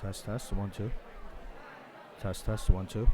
Test 1 2. Test 1 2.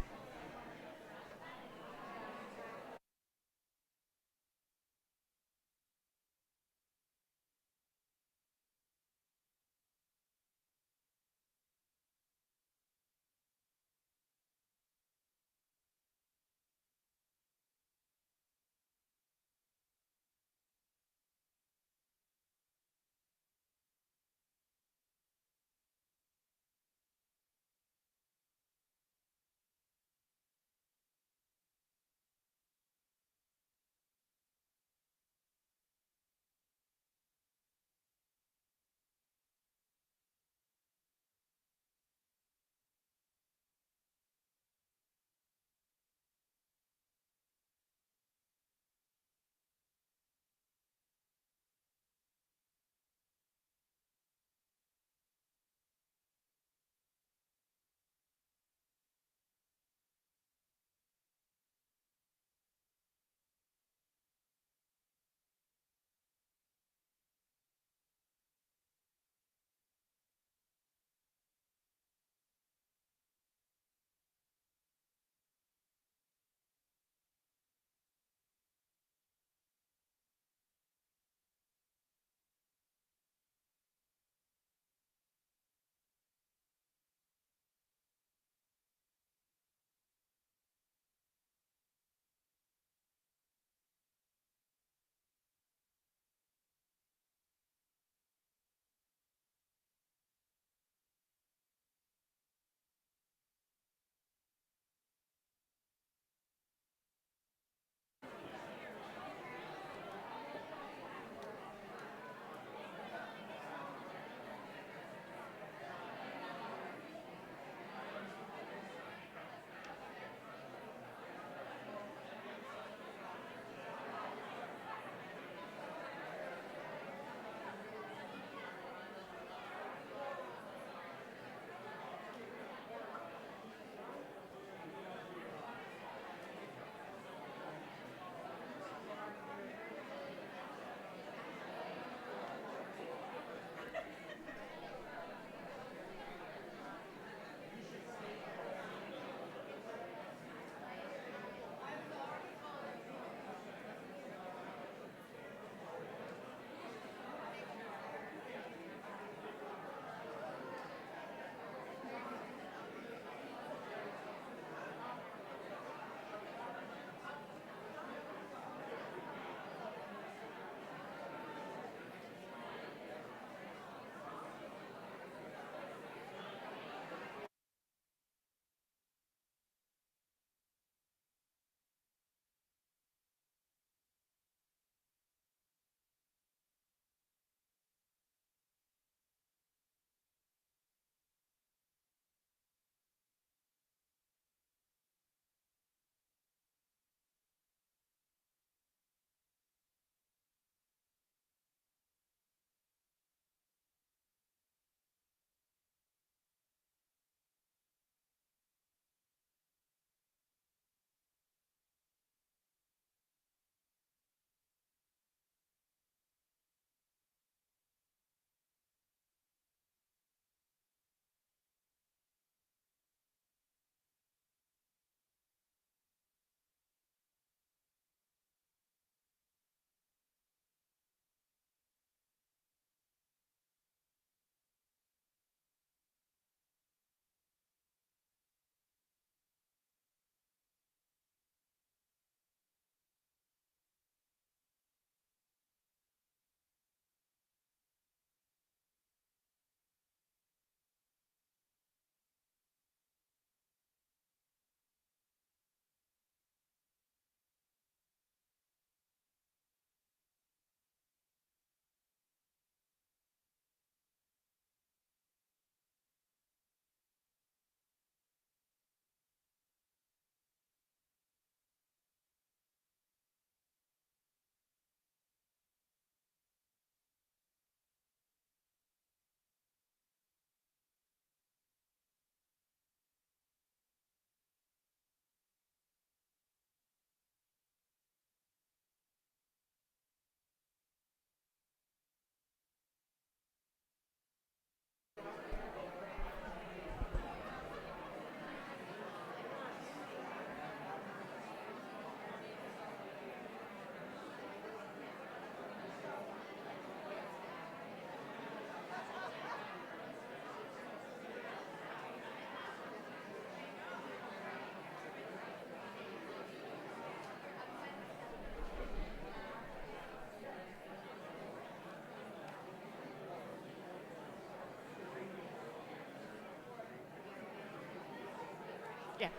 Yeah.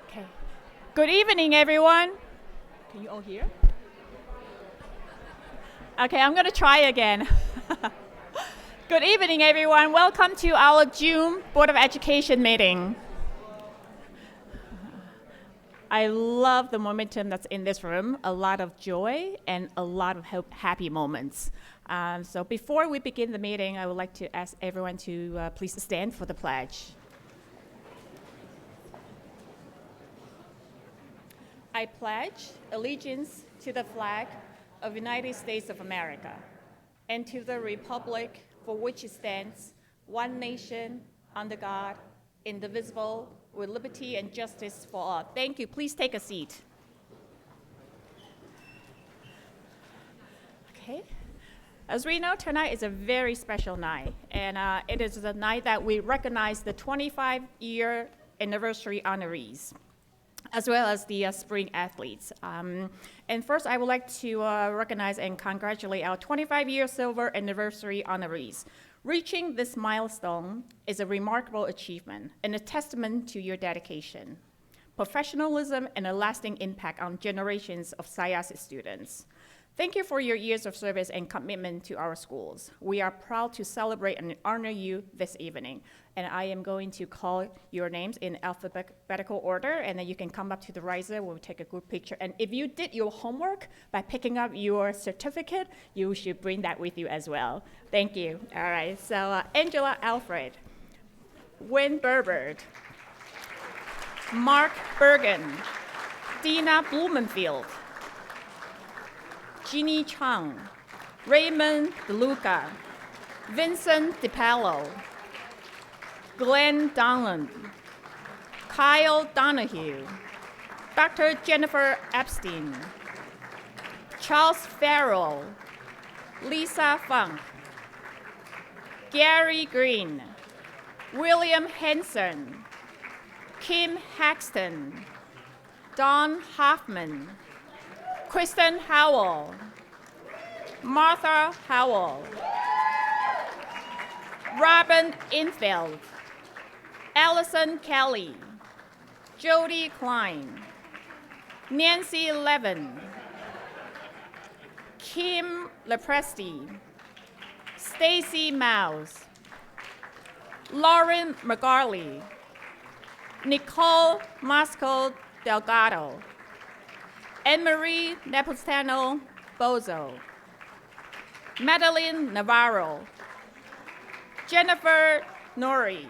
Okay. Good evening, everyone. Can you all hear? Okay, I'm going to try again. Good evening, everyone. Welcome to our June Board of Education meeting. I love the momentum that's in this room, a lot of joy and a lot of happy moments. So before we begin the meeting, I would like to ask everyone to please stand for the pledge. I pledge allegiance to the flag of the United States of America and to the republic for which it stands, one nation, under God, indivisible, with liberty and justice for all. Thank you. Please take a seat. Okay. As we know, tonight is a very special night, and it is the night that we recognize the 25-year anniversary honorees, as well as the spring athletes. And first, I would like to recognize and congratulate our 25-year silver anniversary honorees. Reaching this milestone is a remarkable achievement and a testament to your dedication, professionalism, and a lasting impact on generations of Syosset students. Thank you for your years of service and commitment to our schools. We are proud to celebrate and honor you this evening. And I am going to call your names in alphabetical order, and then you can come up to the riser. We'll take a group picture. And if you did your homework by picking up your certificate, you should bring that with you as well. Thank you. All right, so Angela Alfred, Wynn Burbard, Mark Bergen, Dina Blumenfield, Jeannie Chang, Raymond DeLuca, Vincent DiPaolo, Glenn Donlan, Kyle Donahue, Dr. Jennifer Epstein, Charles Farrell, Lisa Funk, Gary Green, William Henson, Kim Haxton, Don Hoffman, Kristen Howell, Martha Howell, Robin Infeld, Allison Kelly, Jody Klein, Nancy Levin, Kim Lepresti, Stacy Mouse, Lauren McGarley, Nicole Mosco Delgado, Anne-Marie Napolitano Bozo, Madeline Navarro, Jennifer Nori,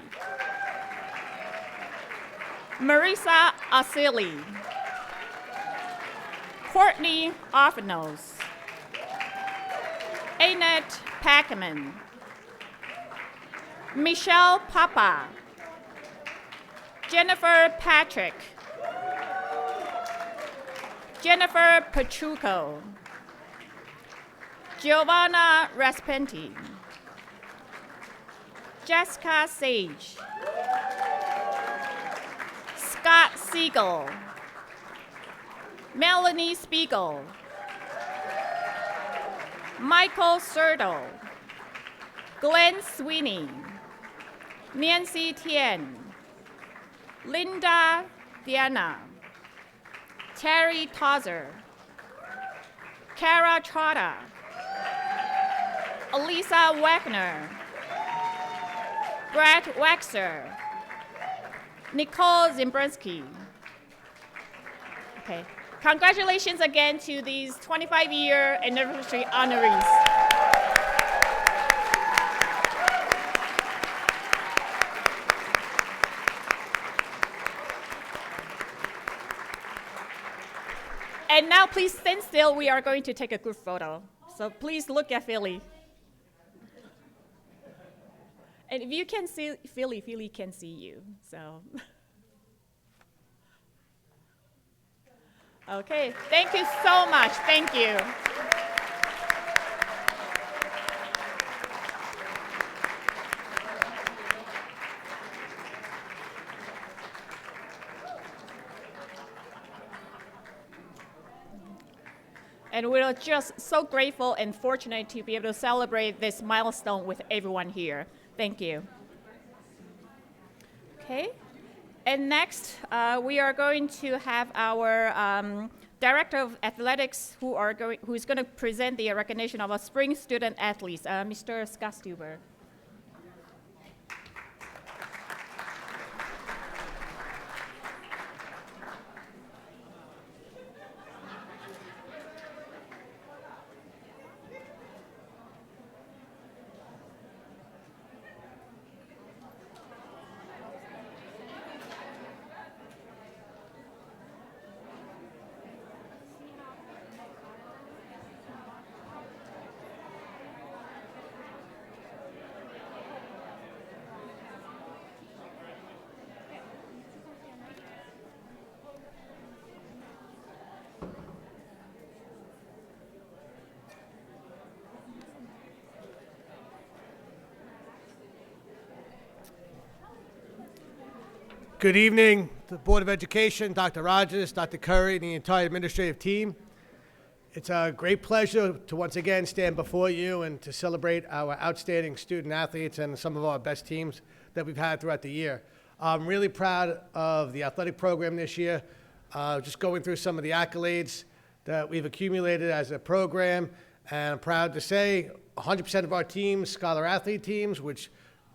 Marisa Asili, Courtney Offenos, Annette Packerman, Michelle Papa, Jennifer Patrick, Jennifer Petrucco, Giovanna Raspenti, Jessica Sage, Scott Siegel, Melanie Spiegel, Michael Serto, Glenn Sweeney, Nancy Tien, Linda Diana, Terry Tozer, Kara Trotta, Elisa Wagner, Brad Waxer, Nicole Zimbrowski. Okay, congratulations again to these 25-year anniversary honorees. And now please stand still. We are going to take a group photo. So please look at Philly. And if you can see Philly, Philly can see you. So, okay, thank you so much. Thank you. And we're just so grateful and fortunate to be able to celebrate this milestone with everyone here. Thank you. Okay. And next, we are going to have our Director of Athletics who is going to present the recognition of our spring student athletes, Mr. Scott Stuber. Good evening to the Board of Education, Dr. Rogers, Dr. Curry, and the entire administrative team. It's a great pleasure to once again stand before you and to celebrate our outstanding student athletes and some of our best teams that we've had throughout the year. I'm really proud of the athletic program this year. Just going through some of the accolades that we've accumulated as a program, and I'm proud to say 100% of our teams, scholar athlete teams, which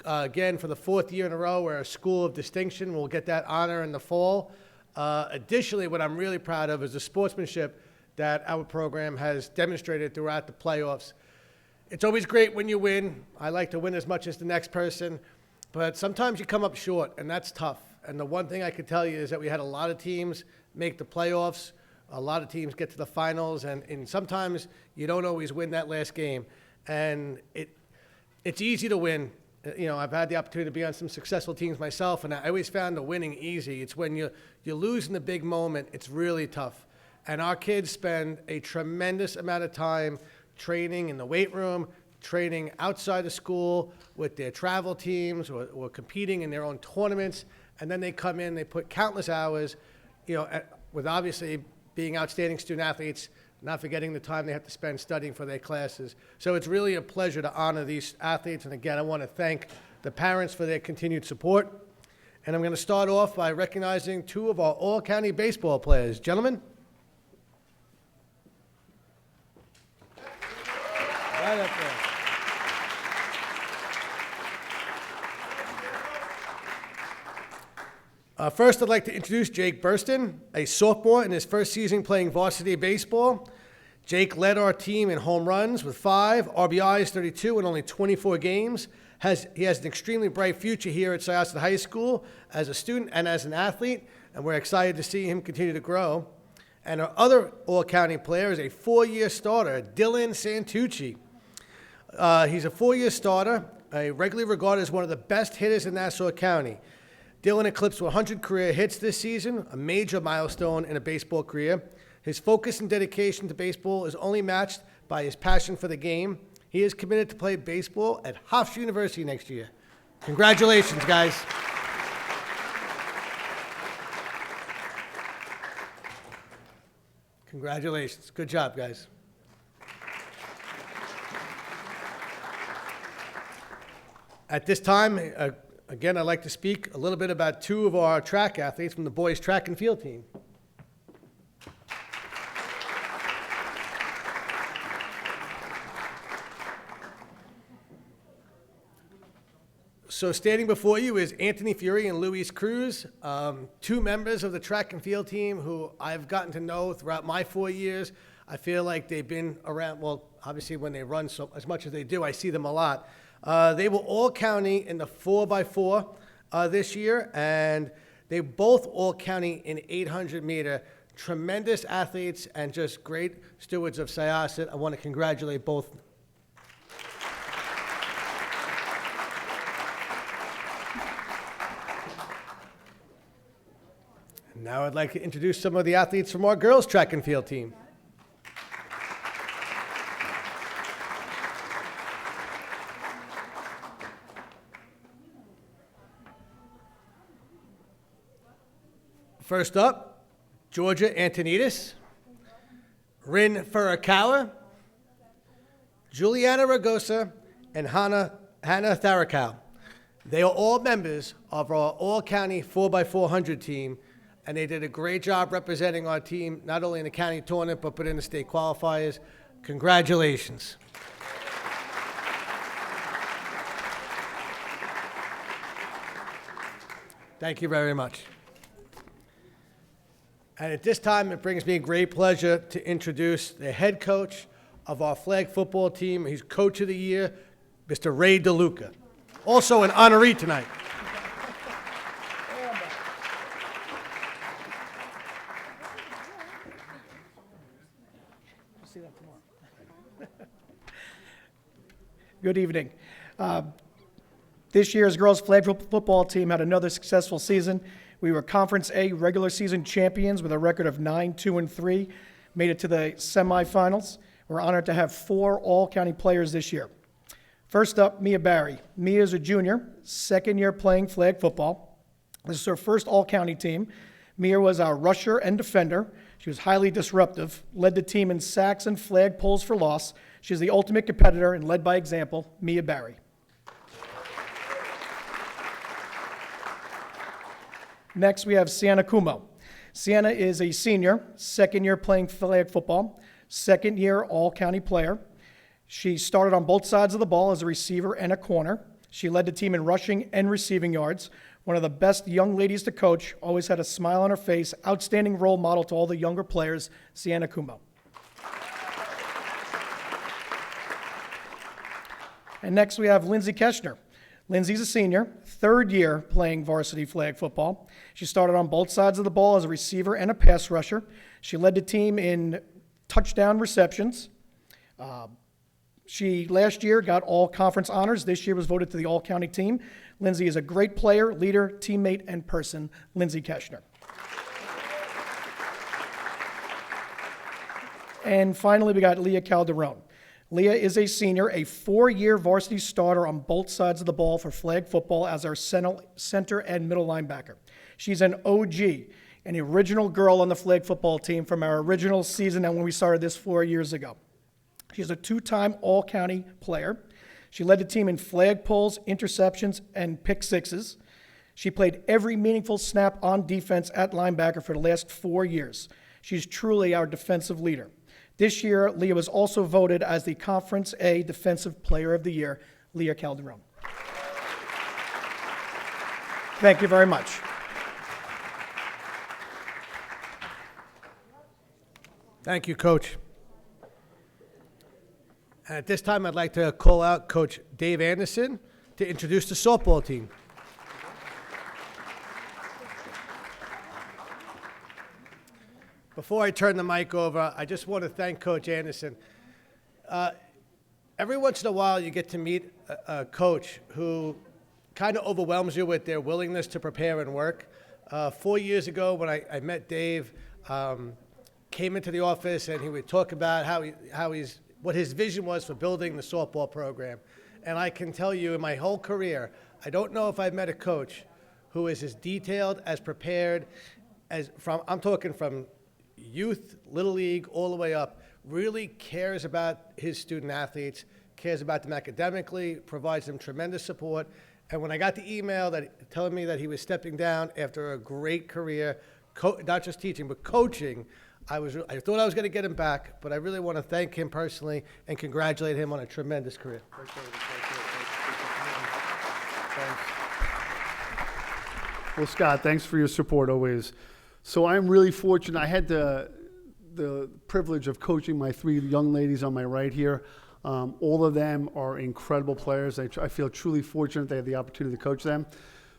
again, for the fourth year in a row, we're a school of distinction. We'll get that honor in the fall. Additionally, what I'm really proud of is the sportsmanship that our program has demonstrated throughout the playoffs. It's always great when you win. I like to win as much as the next person, but sometimes you come up short, and that's tough. And the one thing I could tell you is that we had a lot of teams make the playoffs, a lot of teams get to the finals, and sometimes you don't always win that last game. And it's easy to win. You know, I've had the opportunity to be on some successful teams myself, and I always found the winning easy. It's when you lose in the big moment, it's really tough. And our kids spend a tremendous amount of time training in the weight room, training outside of school with their travel teams or competing in their own tournaments, and then they come in, they put countless hours, you know, with obviously being outstanding student athletes, not forgetting the time they have to spend studying for their classes. So it's really a pleasure to honor these athletes. And again, I want to thank the parents for their continued support. And I'm going to start off by recognizing two of our all-county baseball players. Gentlemen. Right up there. First, I'd like to introduce Jake Burston, a sophomore in his first season playing varsity baseball. Jake led our team in home runs with 5, RBIs 32 in only 24 games. He has an extremely bright future here at Syosset High School as a student and as an athlete, and we're excited to see him continue to grow. And our other all-county player is a 4-year starter, Dylan Santucci. He's a 4-year starter, regularly regarded as one of the best hitters in Nassau County. Dylan eclipsed 100 career hits this season, a major milestone in a baseball career. His focus and dedication to baseball is only matched by his passion for the game. He is committed to play baseball at Hofstra University next year. Congratulations, guys. Congratulations. Good job, guys. At this time, again, I'd like to speak a little bit about two of our track athletes from the boys' track and field team. So standing before you is Anthony Fury and Luis Cruz, two members of the track and field team who I've gotten to know throughout my 4 years. I feel like they've been around, well, obviously when they run so as much as they do, I see them a lot. They were all county in the 4x4 this year, and they both all county in 800 meter. Tremendous athletes and just great stewards of Syosset. I want to congratulate both. Now I'd like to introduce some of the athletes from our girls' track and field team. First up, Georgia Antonides, Rin Furukawa, Juliana Ragosa, and Hannah Tharakau. They are all members of our all-county 4x400 team, and they did a great job representing our team, not only in the county tournament, but in the state qualifiers. Congratulations. Thank you very much. And at this time, it brings me great pleasure to introduce the head coach of our flag football team. He's Coach of the Year, Mr. Ray DeLuca. Also an honoree tonight. Good evening. This year's girls flag football team had another successful season. We were Conference A regular season champions with a record of 9-2-3, made it to the semifinals. We're honored to have 4 all-county players this year. First up, Mia Barry. Mia is a junior, second year playing flag football. This is her first all-county team. Mia was our rusher and defender. She was highly disruptive, led the team in sacks and flag pulls for loss. She's the ultimate competitor and led by example, Mia Barry. Next, we have Sienna Kumo. Sienna is a senior, second year playing flag football, second year all-county player. She started on both sides of the ball as a receiver and a corner. She led the team in rushing and receiving yards. One of the best young ladies to coach, always had a smile on her face, outstanding role model to all the younger players, Sienna Kumo. And next we have Lindsay Keshner. Lindsay's a senior, third year playing varsity flag football. She started on both sides of the ball as a receiver and a pass rusher. She led the team in touchdown receptions. She last year got all conference honors. This year was voted to the all-county team. Lindsay is a great player, leader, teammate, and person, Lindsay Keshner. And finally, we got Leah Calderon. Leah is a senior, a 4-year varsity starter on both sides of the ball for flag football as our center and middle linebacker. She's an OG, an original girl on the flag football team from our original season and when we started this 4 years ago. She's a 2-time all-county player. She led the team in flag pulls, interceptions, and pick sixes. She played every meaningful snap on defense at linebacker for the last 4 years. She's truly our defensive leader. This year, Leah was also voted as the Conference A Defensive Player of the Year, Leah Calderon. Thank you very much. Thank you, Coach. And at this time, I'd like to call out Coach Dave Anderson to introduce the softball team. Before I turn the mic over, I just want to thank Coach Anderson. Every once in a while, you get to meet a coach who kind of overwhelms you with their willingness to prepare and work. 4 years ago, when I met Dave, came into the office and he would talk about what his vision was for building the softball program. And I can tell you, in my whole career, I don't know if I've met a coach who is as detailed, as prepared, I'm talking from youth, little league, all the way up, really cares about his student athletes, cares about them academically, provides them tremendous support. And when I got the email telling me that he was stepping down after a great career, not just teaching, but coaching, I thought I was going to get him back, but I really want to thank him personally and congratulate him on a tremendous career. Well, Scott, thanks for your support always. So I'm really fortunate. I had the privilege of coaching my 3 young ladies on my right here. All of them are incredible players. I feel truly fortunate they have the opportunity to coach them.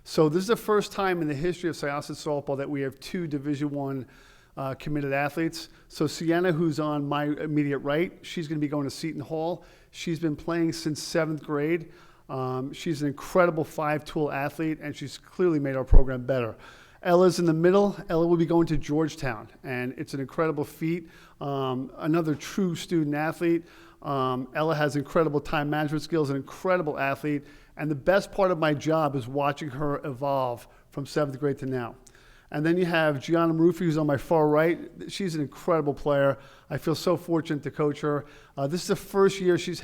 So this is the first time in the history of Syosset softball that we have 2 Division I committed athletes. So Sienna, who's on my immediate right, she's going to be going to Seton Hall. She's been playing since 7th grade. She's an incredible 5-tool athlete, and she's clearly made our program better. Ella's in the middle. Ella will be going to Georgetown, and it's an incredible feat. Another true student athlete. Ella has incredible time management skills, an incredible athlete, and the best part of my job is watching her evolve from 7th grade to now. And then you have Gianna Marufi, who's on my far right. She's an incredible player. I feel so fortunate to coach her. This is the first year she's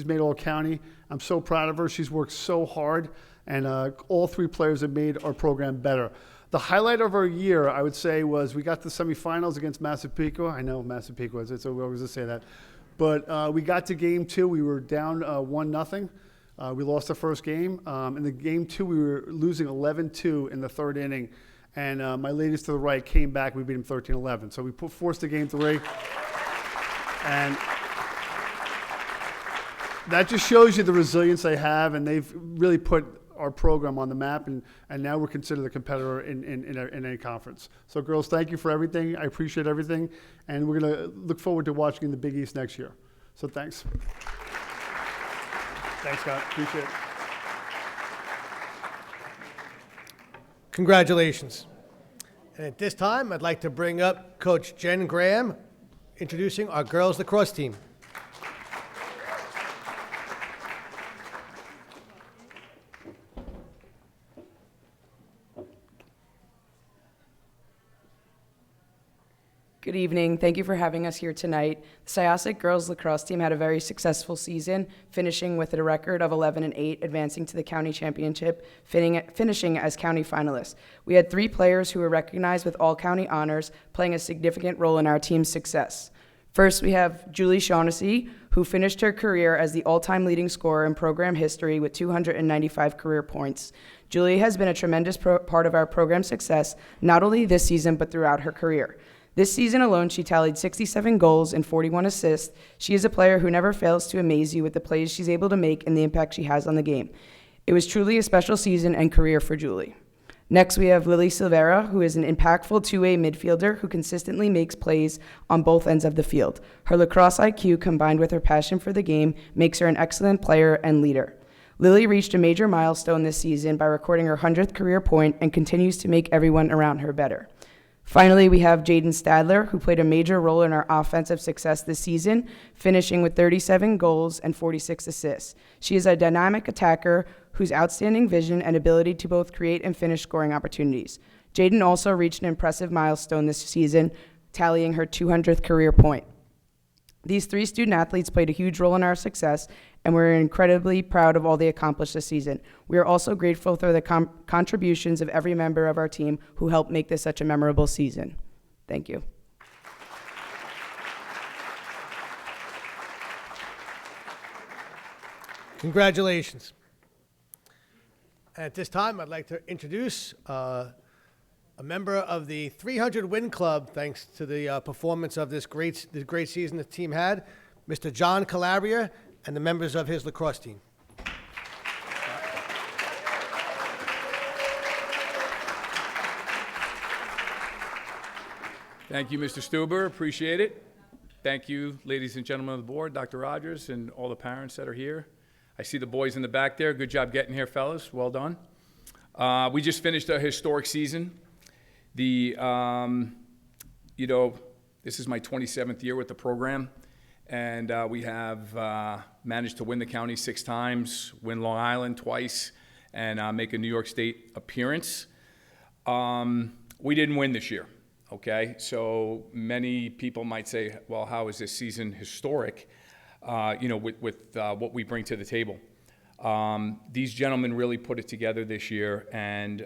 made All-County. I'm so proud of her. She's worked so hard. and all three players have made our program better. The highlight of our year, I would say, was we got to the semifinals against Massapequa. I know Massapequa, so we always say that. But we got to game 2. We were down 1-0. We lost the first game. In the game 2, we were losing 11-2 in the third inning. And my ladies to the right came back. We beat them 13-11. So we forced the game 3. And that just shows you the resilience they have. And they've really put our program on the map. And now we're considered a competitor in a conference. So, girls, thank you for everything. I appreciate everything. And we're going to look forward to watching in the Big East next year. So thanks. Thanks, Scott. Appreciate it. Congratulations. And at this time, I'd like to bring up Coach Jen Graham, introducing our girls lacrosse team. Good evening. Thank you for having us here tonight. The Syosset girls lacrosse team had a very successful season, finishing with a record of 11-8, advancing to the county championship, finishing as county finalists. We had 3 players who were recognized with all county honors, playing a significant role in our team's success. First, we have Julie Shaughnessy, who finished her career as the all-time leading scorer in program history with 295 career points. Julie has been a tremendous part of our program's success, not only this season, but throughout her career. This season alone, she tallied 67 goals and 41 assists. She is a player who never fails to amaze you with the plays she's able to make and the impact she has on the game. It was truly a special season and career for Julie. Next, we have Lily Silvera, who is an impactful two-way midfielder who consistently makes plays on both ends of the field. Her lacrosse IQ, combined with her passion for the game, makes her an excellent player and leader. Lily reached a major milestone this season by recording her 100th career point and continues to make everyone around her better. Finally, we have Jaden Stadler, who played a major role in our offensive success this season, finishing with 37 goals and 46 assists. She is a dynamic attacker whose outstanding vision and ability to both create and finish scoring opportunities. Jaden also reached an impressive milestone this season, tallying her 200th career point. These 3 student athletes played a huge role in our success, and we're incredibly proud of all they accomplished this season. We are also grateful for the contributions of every member of our team who helped make this such a memorable season. Thank you. Congratulations. At this time, I'd like to introduce a member of the 300 Win Club, thanks to the performance of this great season the team had, Mr. John Calabria, and the members of his lacrosse team. Thank you, Mr. Stuber. Appreciate it. Thank you, ladies and gentlemen of the board, Dr. Rogers, and all the parents that are here. I see the boys in the back there. Good job getting here, fellas. Well done. We just finished a historic season. This is my 27th year with the program, and we have managed to win the county 6 times, win Long Island twice, and make a New York State appearance. We didn't win this year, okay? So many people might say, well, how is this season historic, with what we bring to the table? These gentlemen really put it together this year, and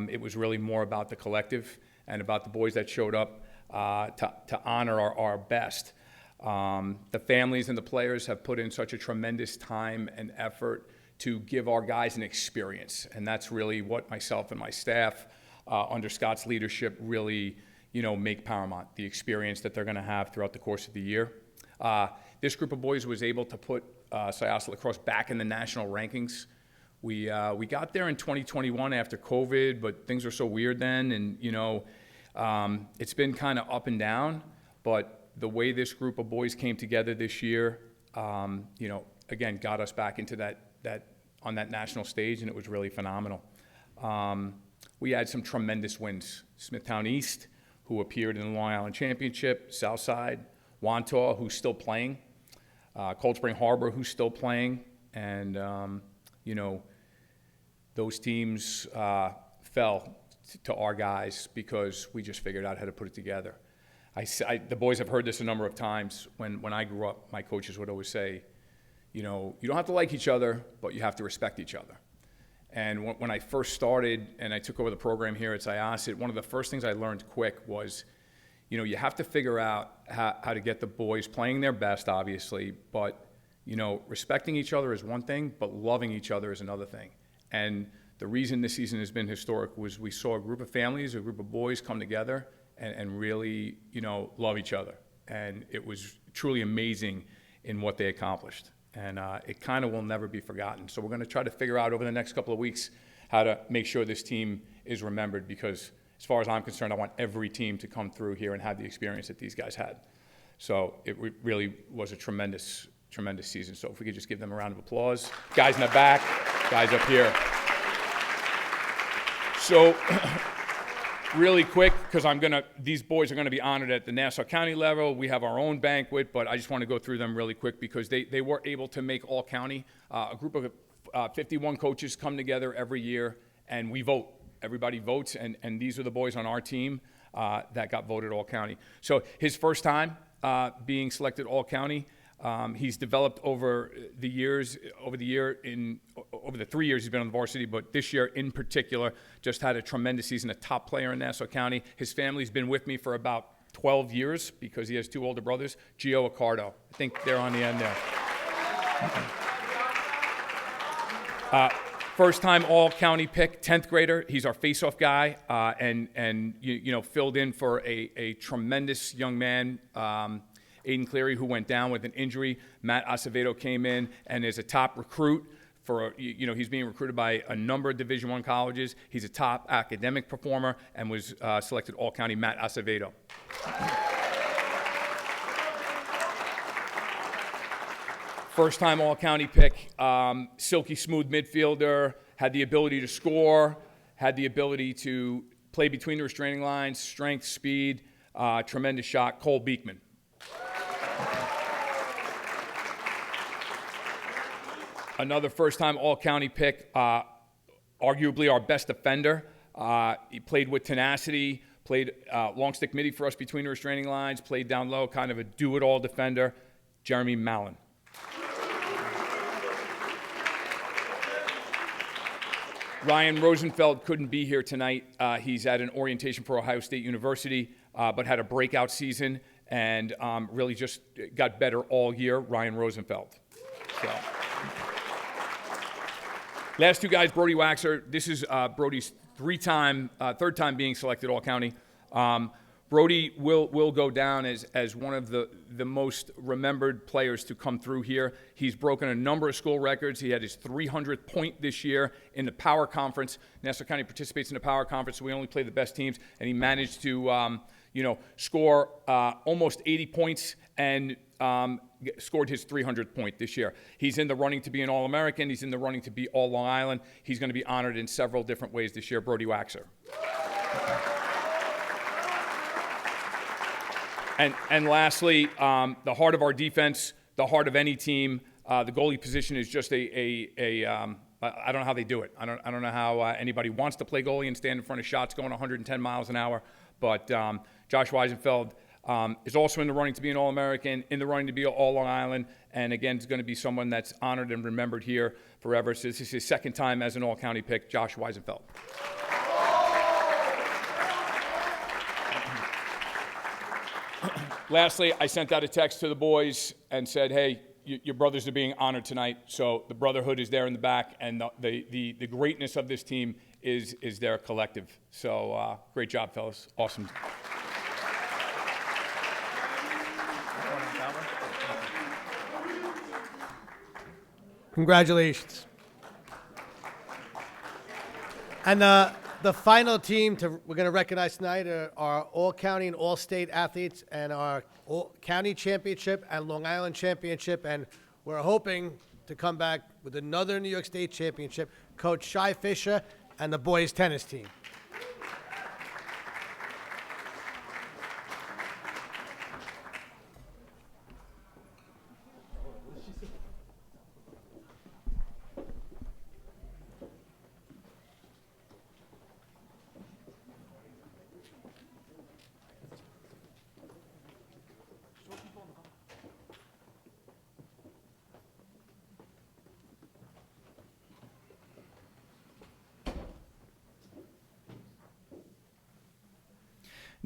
it was really more about the collective and about the boys that showed up to honor our best. The families and the players have put in such a tremendous time and effort to give our guys an experience, and that's really what myself and my staff, under Scott's leadership, really make paramount, the experience that they're going to have throughout the course of the year. This group of boys was able to put Syosset lacrosse back in the national rankings. We got there in 2021 after COVID, but things were so weird then, and it's been kind of up and down. But the way this group of boys came together this year, again, got us back into that on that national stage, and it was really phenomenal. We had some tremendous wins. Smithtown East, who appeared in the Long Island Championship, Southside, Wantagh, who's still playing, Cold Spring Harbor, who's still playing, and those teams fell to our guys because we just figured out how to put it together. The boys have heard this a number of times. When I grew up, my coaches would always say, you don't have to like each other, but you have to respect each other. And when I first started and I took over the program here at Syosset, one of the first things I learned quick was, you have to figure out how to get the boys playing their best, obviously, but, respecting each other is one thing, but loving each other is another thing. And the reason this season has been historic was we saw a group of families, a group of boys come together and really, love each other. And it was truly amazing in what they accomplished. And it kind of will never be forgotten. So we're going to try to figure out over the next couple of weeks how to make sure this team is remembered, because as far as I'm concerned, I want every team to come through here and have the experience that these guys had. So it really was a tremendous, tremendous season. So if we could just give them a round of applause. Guys in the back, guys up here. So really quick, because these boys are going to be honored at the Nassau County level. We have our own banquet, but I just want to go through them really quick because they were able to make all county. A group of 51 coaches come together every year, and we vote. Everybody votes, and these are the boys on our team that got voted all county. So his first time being selected all county. He's developed over the 3 years he's been on the varsity, but this year in particular, just had a tremendous season, a top player in Nassau County. His family's been with me for about 12 years because he has 2 older brothers. Gio Accardo, I think they're on the end there. First time all county pick, 10th grader. He's our face-off guy, and filled in for a tremendous young man, Aiden Cleary, who went down with an injury. Matt Acevedo came in and is a top recruit for, he's being recruited by a number of Division I colleges. He's a top academic performer and was selected all-county. Matt Acevedo. First time all-county pick, silky smooth midfielder, had the ability to score, had the ability to play between the restraining lines, strength, speed, tremendous shot, Cole Beekman. Another first-time all-county pick, arguably our best defender. He played with tenacity, played long stick midi for us between the restraining lines, played down low, kind of a do-it-all defender, Jeremy Mallon. Ryan Rosenfeld couldn't be here tonight. He's at an orientation for Ohio State University, but had a breakout season and really just got better all year, Ryan Rosenfeld. So. Last 2 guys, Brody Waxer. This is Brody's third time being selected all-county. Brody will go down as one of the most remembered players to come through here. He's broken a number of school records. He had his 300th point this year in the Power Conference. Nassau County participates in the Power Conference, so we only play the best teams, and he managed to score almost 80 points and scored his 300th point this year. He's in the running to be an All-American. He's in the running to be All-Long Island. He's going to be honored in several different ways this year, Brody Waxer. And lastly, the heart of our defense, the heart of any team, the goalie position is just I don't know how they do it. I don't know how anybody wants to play goalie and stand in front of shots going 110 miles an hour. But Josh Weisenfeld is also in the running to be an All-American, in the running to be All-Long Island, and again, is going to be someone that's honored and remembered here forever. So this is his second time as an All-County pick, Josh Weisenfeld. Lastly, I sent out a text to the boys and said, hey, your brothers are being honored tonight. So the brotherhood is there in the back, and the greatness of this team is their collective. So great job, fellas. Awesome. Congratulations. And the final team we're going to recognize tonight are our all-county and all-state athletes and our all-county championship and Long Island championship. And we're hoping to come back with another New York State championship, Coach Shai Fisher and the boys tennis team.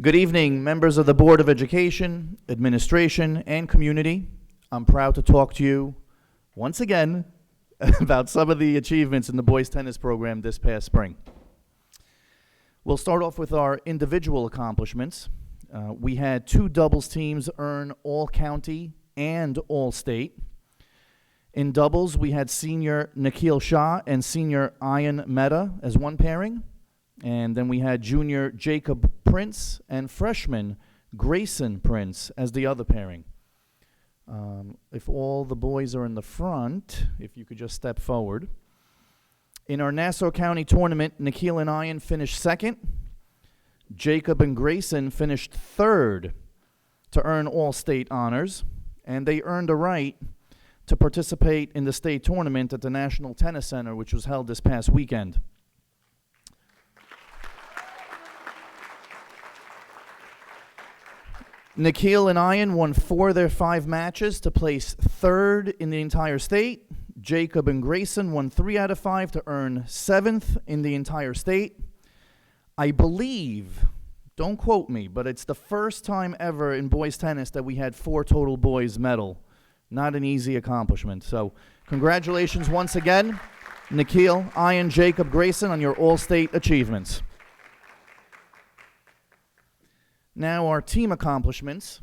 Good evening, members of the Board of Education, Administration, and Community. I'm proud to talk to you once again about some of the achievements in the boys tennis program this past spring. We'll start off with our individual accomplishments. We had 2 doubles teams earn All-County and All-State. In doubles, we had senior Nikhil Shah and senior Ayan Mehta as one pairing. And then we had junior Jacob Prince and freshman Grayson Prince as the other pairing. If all the boys are in the front, if you could just step forward. In our Nassau County tournament, Nikhil and Ayan finished second. Jacob and Grayson finished third to earn all-state honors, and they earned a right to participate in the state tournament at the National Tennis Center, which was held this past weekend. Nikhil and Ayan won 4 of their 5 matches to place third in the entire state. Jacob and Grayson won 3 out of 5 to earn 7th in the entire state. I believe, don't quote me, but it's the first time ever in boys tennis that we had 4 total boys medal. Not an easy accomplishment. So congratulations once again, Nikhil, Ayan, Jacob, Grayson, on your all-state achievements. Now our team accomplishments.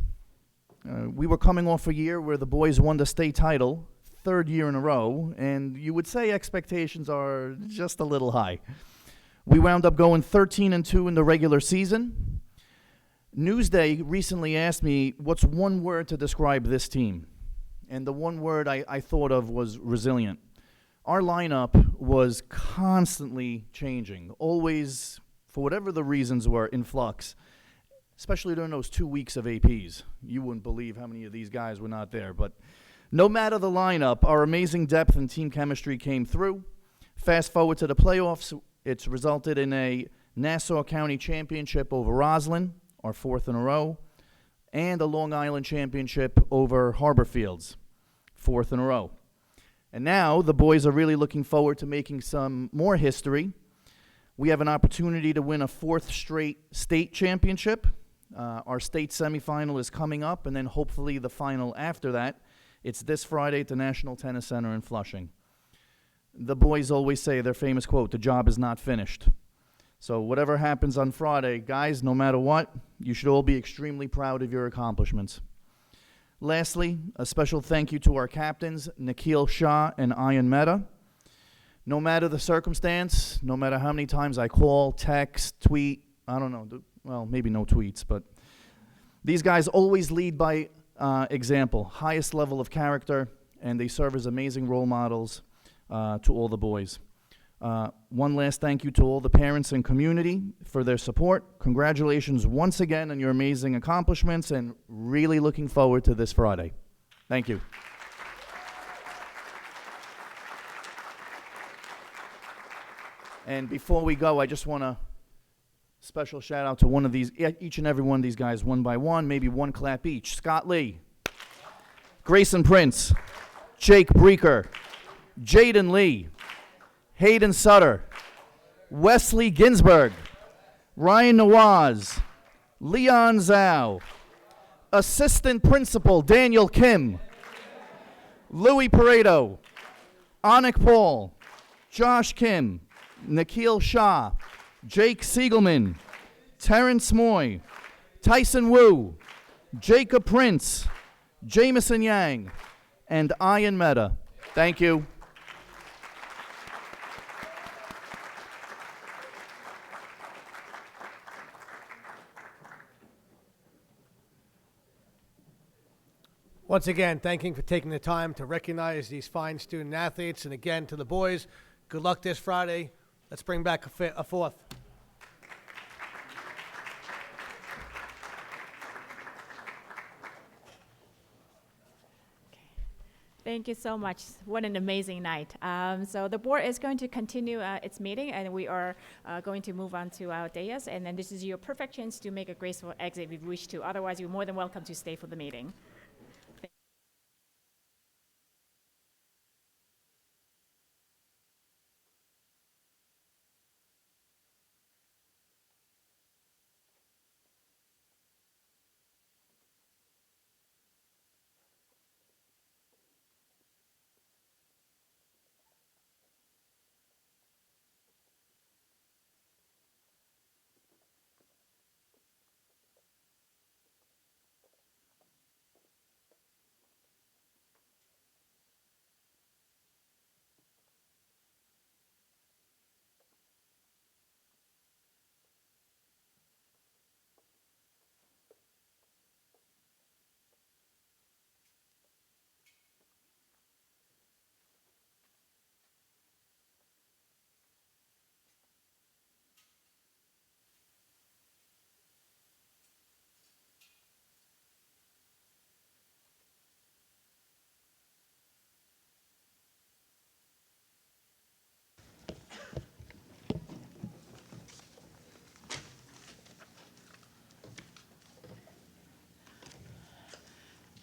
We were coming off a year where the boys won the state title, 3rd year in a row, and you would say expectations are just a little high. We wound up going 13-2 in the regular season. Newsday recently asked me, what's one word to describe this team? And the one word I thought of was resilient. Our lineup was constantly changing, always, for whatever the reasons were, in flux, especially during those 2 weeks of APs. You wouldn't believe how many of these guys were not there. But no matter the lineup, our amazing depth and team chemistry came through. Fast forward to the playoffs, it's resulted in a Nassau County Championship over Roslyn, our 4th in a row, and a Long Island Championship over Harborfields, 4th in a row. And now the boys are really looking forward to making some more history. We have an opportunity to win a 4th straight state championship. Our state semifinal is coming up, and then hopefully the final after that. It's this Friday at the National Tennis Center in Flushing. The boys always say their famous quote, "The job is not finished." So whatever happens on Friday, guys, no matter what, you should all be extremely proud of your accomplishments. Lastly, a special thank you to our captains, Nikhil Shah and Ayan Mehta. No matter the circumstance, no matter how many times I call, text, tweet, I don't know, well, maybe no tweets, but these guys always lead by example, highest level of character, and they serve as amazing role models to all the boys. One last thank you to all the parents and community for their support. Congratulations once again on your amazing accomplishments, and really looking forward to this Friday. Thank you. And before we go, I just want to special shout out to one of these, each and every one of these guys, one by one, maybe one clap each. Scott Lee, Grayson Prince, Jake Breeker, Jaden Lee, Hayden Sutter, Wesley Ginsberg, Ryan Nawaz, Leon Zhao, Assistant Principal Daniel Kim, Louis Pareto, Anik Paul, Josh Kim, Nikhil Shah, Jake Siegelman, Terrence Moy, Tyson Wu, Jacob Prince, Jamison Yang, and Ayan Mehta. Thank you. Once again, thanking for taking the time to recognize these fine student athletes. And again, to the boys, good luck this Friday. Let's bring back a 4th. Thank you so much. What an amazing night. So the board is going to continue its meeting, and we are going to move on to our dais. And then this is your perfect chance to make a graceful exit if you wish to. Otherwise, you're more than welcome to stay for the meeting.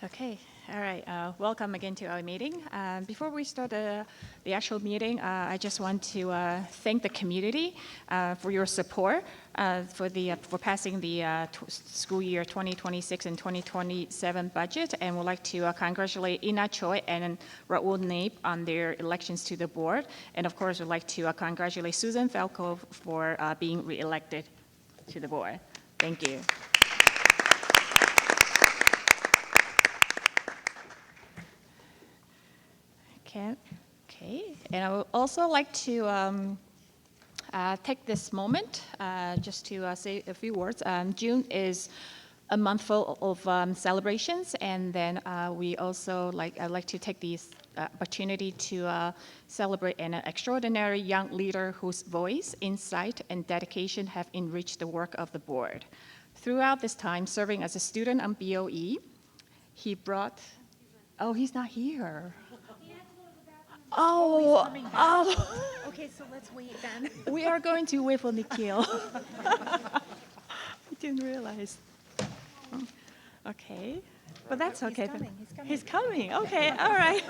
Okay, all right. Welcome again to our meeting. Before we start the actual meeting, I just want to thank the community for your support for passing the school year 2026 and 2027 budget, and would like to congratulate Ina Choi and Raul Nape on their elections to the board, and of course, would like to congratulate Susan Falco for being reelected to the board. Thank you. Okay, and I would also like to take this moment just to say a few words. June is a month full of celebrations, and then I'd like to take this opportunity to celebrate an extraordinary young leader whose voice, insight, and dedication have enriched the work of the board. Throughout this time, serving as a student on BOE, he brought. Oh, he's not here. Oh. Okay, so let's wait then. We are going to wait for Nikhil. I didn't realize. Okay, but that's okay. He's coming, he's coming. He's coming. Okay, all right.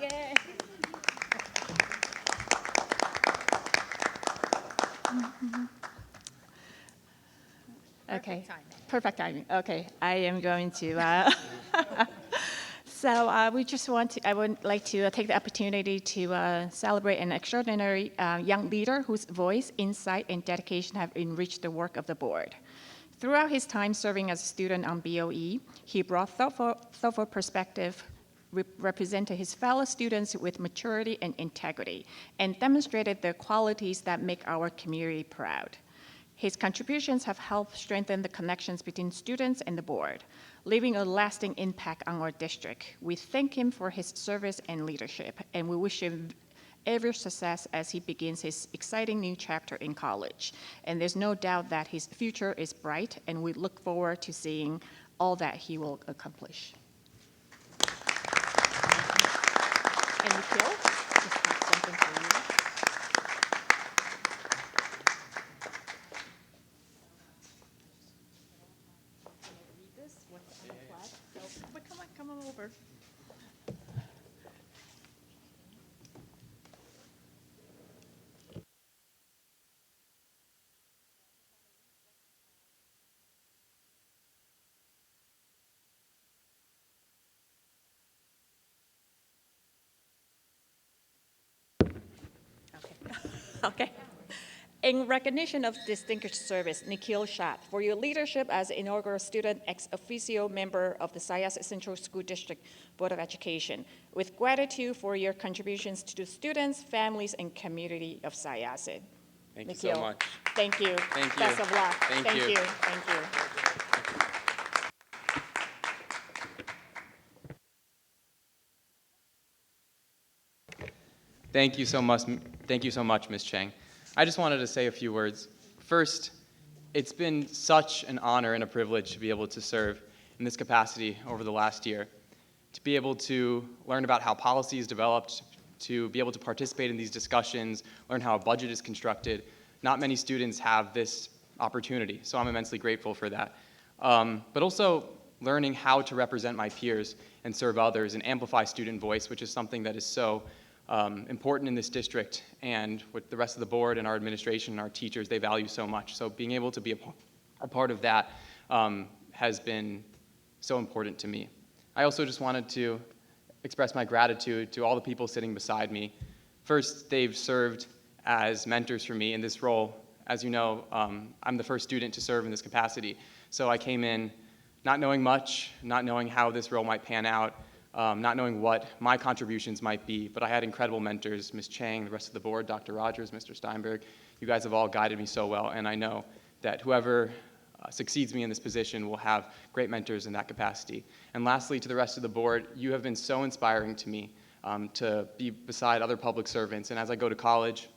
Yay. Okay. timing. Perfect timing. Okay, I am going to. So I would like to take the opportunity to celebrate an extraordinary young leader whose voice, insight, and dedication have enriched the work of the board. Throughout his time serving as a student on BOE, he brought thoughtful perspective, represented his fellow students with maturity and integrity, and demonstrated the qualities that make our community proud. His contributions have helped strengthen the connections between students and the board, leaving a lasting impact on our district. We thank him for his service and leadership, and we wish him every success as he begins his exciting new chapter in college. And there's no doubt that his future is bright, and we look forward to seeing all that he will accomplish. And Nikhil, just have something for you. What's on the flag. So, but come on over. Okay. In recognition of distinguished service, Nikhil Shah, for your leadership as inaugural student ex officio member of the Syosset Central School District Board of Education, with gratitude for your contributions to the students, families, and community of Syosset. Thank you so much. Thank you. Thank you. Best of luck. Thank you. Thank you. Thank you so much. Thank you so much, Ms. Chang. I just wanted to say a few words. First, it's been such an honor and a privilege to be able to serve in this capacity over the last year, to be able to learn about how policy is developed, to be able to participate in these discussions, learn how a budget is constructed. Not many students have this opportunity, so I'm immensely grateful for that. But also learning how to represent my peers and serve others and amplify student voice, which is something that is so important in this district, and with the rest of the board and our administration and our teachers, they value so much. So being able to be a part of that has been so important to me. I also just wanted to express my gratitude to all the people sitting beside me. First, they've served as mentors for me in this role. As you know, I'm the first student to serve in this capacity. So I came in not knowing much, not knowing how this role might pan out, not knowing what my contributions might be, but I had incredible mentors, Ms. Chang, the rest of the board, Dr. Rogers, Mr. Steinberg. You guys have all guided me so well, and I know that whoever succeeds me in this position will have great mentors in that capacity. And lastly, to the rest of the board, you have been so inspiring to me to be beside other public servants, and as I go to college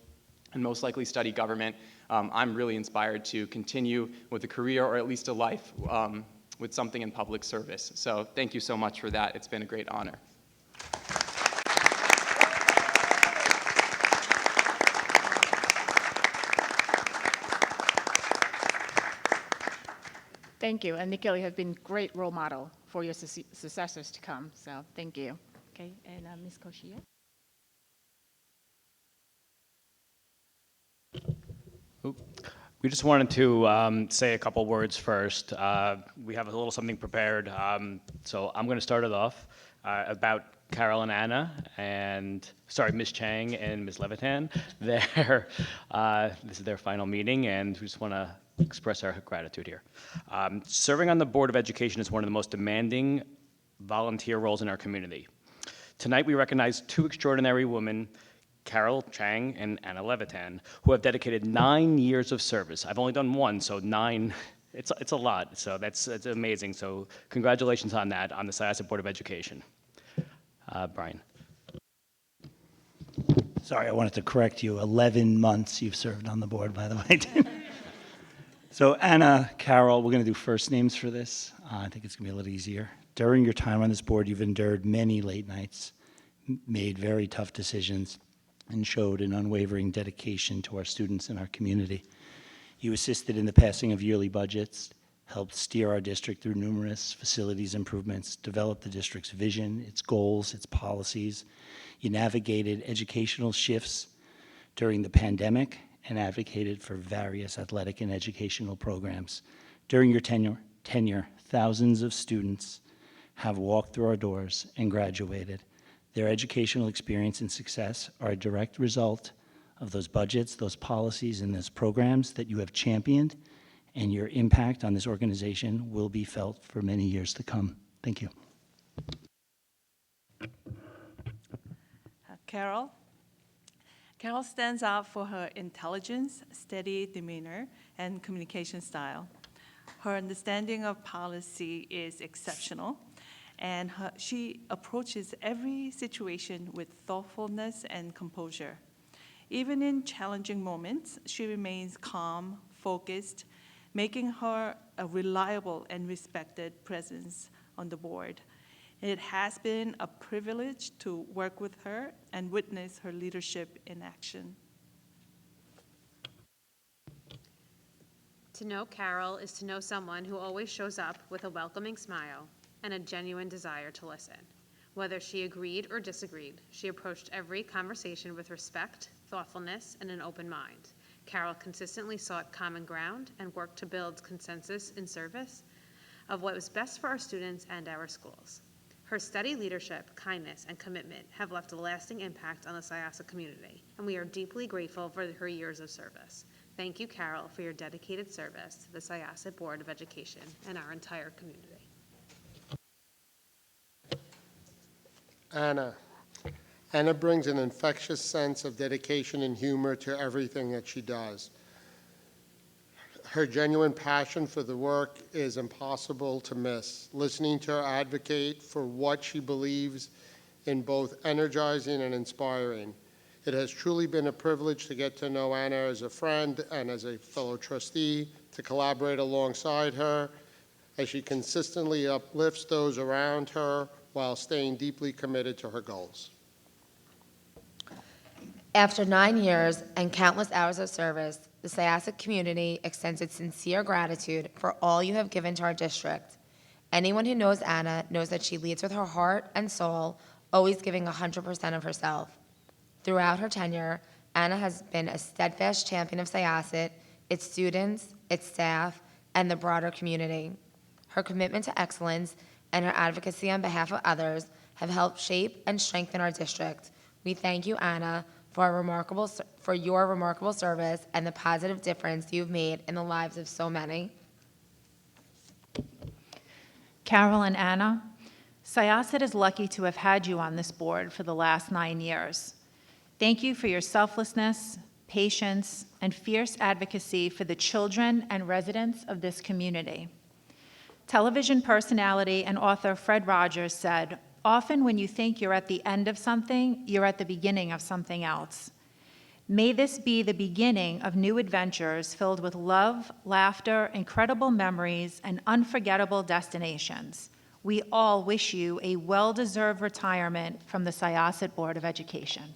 and most likely study government, I'm really inspired to continue with a career or at least a life with something in public service. So thank you so much for that. It's been a great honor. Thank you. And Nikhil, you have been a great role model for your successors to come. So thank you. Okay, and Ms. Koshia. We just wanted to say a couple words first. We have a little something prepared, so I'm going to start it off about Carol and Anna, and sorry, Ms. Chang and Ms. Levitan. This is their final meeting, and we just want to express our gratitude here. Serving on the Board of Education is one of the most demanding volunteer roles in our community. Tonight, we recognize two extraordinary women, Carol Chang and Anna Levitan, who have dedicated 9 years of service. I've only done one, so 9, it's a lot, so that's amazing. So congratulations on that, on the Syosset Board of Education. Brian. Sorry, I wanted to correct you. 11 months you've served on the board, by the way. So Anna, Carol, we're going to do first names for this. I think it's going to be a little easier. During your time on this board, you've endured many late nights, made very tough decisions, and showed an unwavering dedication to our students and our community. You assisted in the passing of yearly budgets, helped steer our district through numerous facilities improvements, developed the district's vision, its goals, its policies. You navigated educational shifts during the pandemic and advocated for various athletic and educational programs. During your tenure, thousands of students have walked through our doors and graduated. Their educational experience and success are a direct result of those budgets, those policies, and those programs that you have championed, and your impact on this organization will be felt for many years to come. Thank you. Carol. Carol stands out for her intelligence, steady demeanor, and communication style. Her understanding of policy is exceptional, and she approaches every situation with thoughtfulness and composure. Even in challenging moments, she remains calm, focused, making her a reliable and respected presence on the board. It has been a privilege to work with her and witness her leadership in action. To know Carol is to know someone who always shows up with a welcoming smile and a genuine desire to listen. Whether she agreed or disagreed, she approached every conversation with respect, thoughtfulness, and an open mind. Carol consistently sought common ground and worked to build consensus in service of what was best for our students and our schools. Her steady leadership, kindness, and commitment have left a lasting impact on the Syosset community, and we are deeply grateful for her years of service. Thank you, Carol, for your dedicated service to the Syosset Board of Education and our entire community. Anna. Anna brings an infectious sense of dedication and humor to everything that she does. Her genuine passion for the work is impossible to miss. Listening to her advocate for what she believes in both energizing and inspiring. It has truly been a privilege to get to know Anna as a friend and as a fellow trustee, to collaborate alongside her as she consistently uplifts those around her while staying deeply committed to her goals. After 9 years and countless hours of service, the Syosset community extends its sincere gratitude for all you have given to our district. Anyone who knows Anna knows that she leads with her heart and soul, always giving 100% of herself. Throughout her tenure, Anna has been a steadfast champion of Syosset, its students, its staff, and the broader community. Her commitment to excellence and her advocacy on behalf of others have helped shape and strengthen our district. We thank you, Anna, for your remarkable service and the positive difference you've made in the lives of so many. Carol and Anna, Syosset is lucky to have had you on this board for the last 9 years. Thank you for your selflessness, patience, and fierce advocacy for the children and residents of this community. Television personality and author Fred Rogers said, "Often when you think you're at the end of something, you're at the beginning of something else." May this be the beginning of new adventures filled with love, laughter, incredible memories, and unforgettable destinations. We all wish you a well-deserved retirement from the Syosset Board of Education.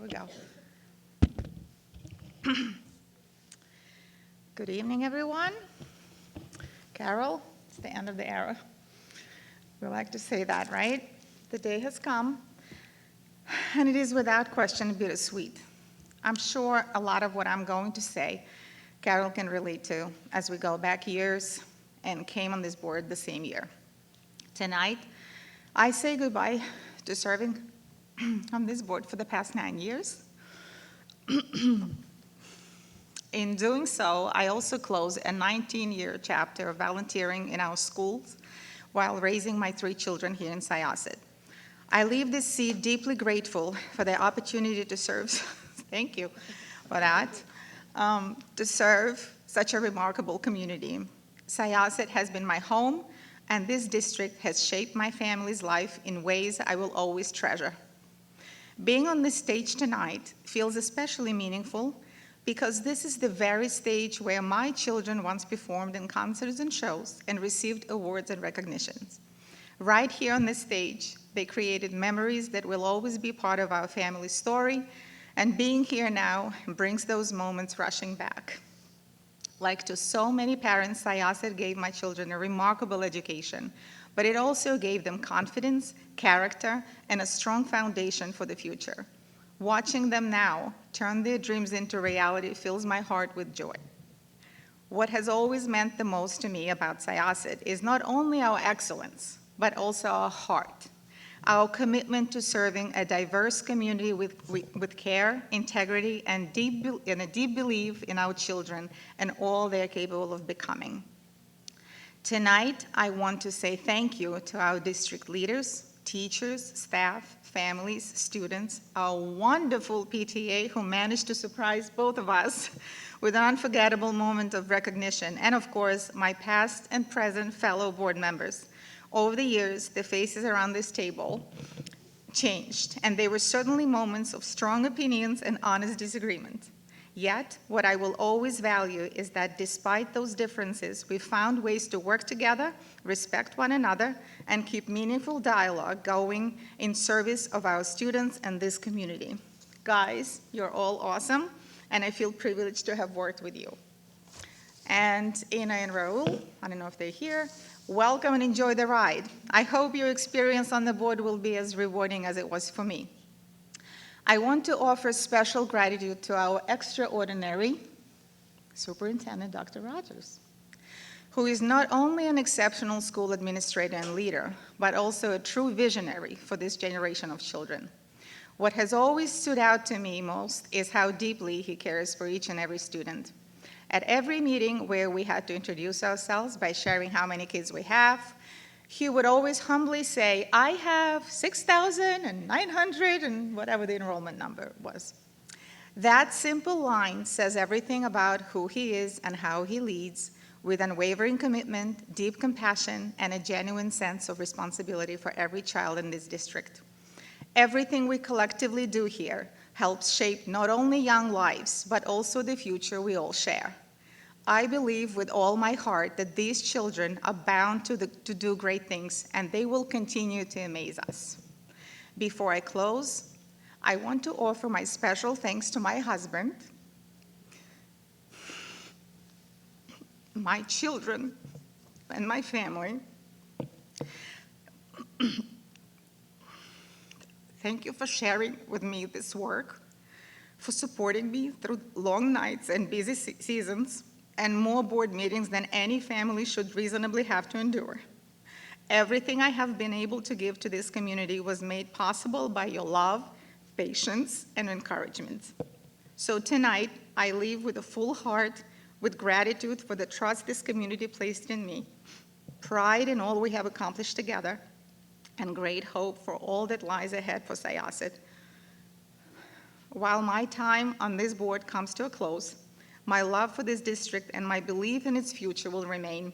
we go. Good evening, everyone. Carol, it's the end of the era. We like to say that, right? The day has come, and it is without question bittersweet. I'm sure a lot of what I'm going to say, Carol can relate to as we go back years and came on this board the same year. Tonight, I say goodbye to serving on this board for the past 9 years. In doing so, I also close a 19-year chapter of volunteering in our schools while raising my 3 children here in Syosset. I leave this seat deeply grateful for the opportunity to serve, thank you for that, to serve such a remarkable community. Syosset has been my home, and this district has shaped my family's life in ways I will always treasure. Being on this stage tonight feels especially meaningful because this is the very stage where my children once performed in concerts and shows and received awards and recognitions. Right here on this stage, they created memories that will always be part of our family story, and being here now brings those moments rushing back. Like to so many parents, Syosset gave my children a remarkable education, but it also gave them confidence, character, and a strong foundation for the future. Watching them now turn their dreams into reality fills my heart with joy. What has always meant the most to me about Syosset is not only our excellence, but also our heart, our commitment to serving a diverse community with care, integrity, and a deep belief in our children and all they're capable of becoming. Tonight, I want to say thank you to our district leaders, teachers, staff, families, students, our wonderful PTA who managed to surprise both of us with an unforgettable moment of recognition, and of course, my past and present fellow board members. Over the years, the faces around this table changed, and there were certainly moments of strong opinions and honest disagreement. Yet, what I will always value is that despite those differences, we found ways to work together, respect one another, and keep meaningful dialogue going in service of our students and this community. Guys, you're all awesome, and I feel privileged to have worked with you. And Ina and Raul, I don't know if they're here, welcome and enjoy the ride. I hope your experience on the board will be as rewarding as it was for me. I want to offer special gratitude to our extraordinary Superintendent, Dr. Rogers, who is not only an exceptional school administrator and leader, but also a true visionary for this generation of children. What has always stood out to me most is how deeply he cares for each and every student. At every meeting where we had to introduce ourselves by sharing how many kids we have, he would always humbly say, I have 6,900 and whatever the enrollment number was. That simple line says everything about who he is and how he leads, with unwavering commitment, deep compassion, and a genuine sense of responsibility for every child in this district. Everything we collectively do here helps shape not only young lives, but also the future we all share. I believe with all my heart that these children are bound to do great things, and they will continue to amaze us. Before I close, I want to offer my special thanks to my husband, my children, and my family. Thank you for sharing with me this work, for supporting me through long nights and busy seasons, and more board meetings than any family should reasonably have to endure. Everything I have been able to give to this community was made possible by your love, patience, and encouragement. So tonight, I leave with a full heart, with gratitude for the trust this community placed in me, pride in all we have accomplished together, and great hope for all that lies ahead for Syosset. While my time on this board comes to a close, my love for this district and my belief in its future will remain.